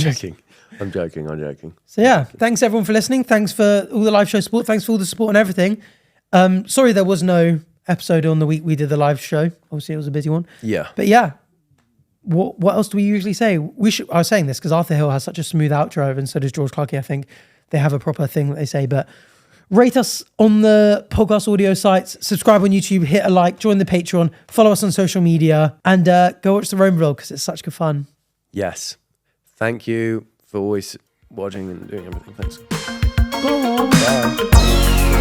I'm joking. So yeah, thanks everyone for listening. Thanks for all the live show support. Thanks for all the support and everything. Sorry there was no episode on the week we did the live show. Obviously it was a busy one. Yeah. But yeah, what else do we usually say? I was saying this because Arthur Hill has such a smooth outro and so does George Clarkey. I think they have a proper thing that they say. But rate us on the podcast audio sites, subscribe on YouTube, hit a like, join the Patreon, follow us on social media, and go watch the Rome vlog because it's such good fun. Yes. Thank you for always watching and doing everything. Thanks. Bye. Bye.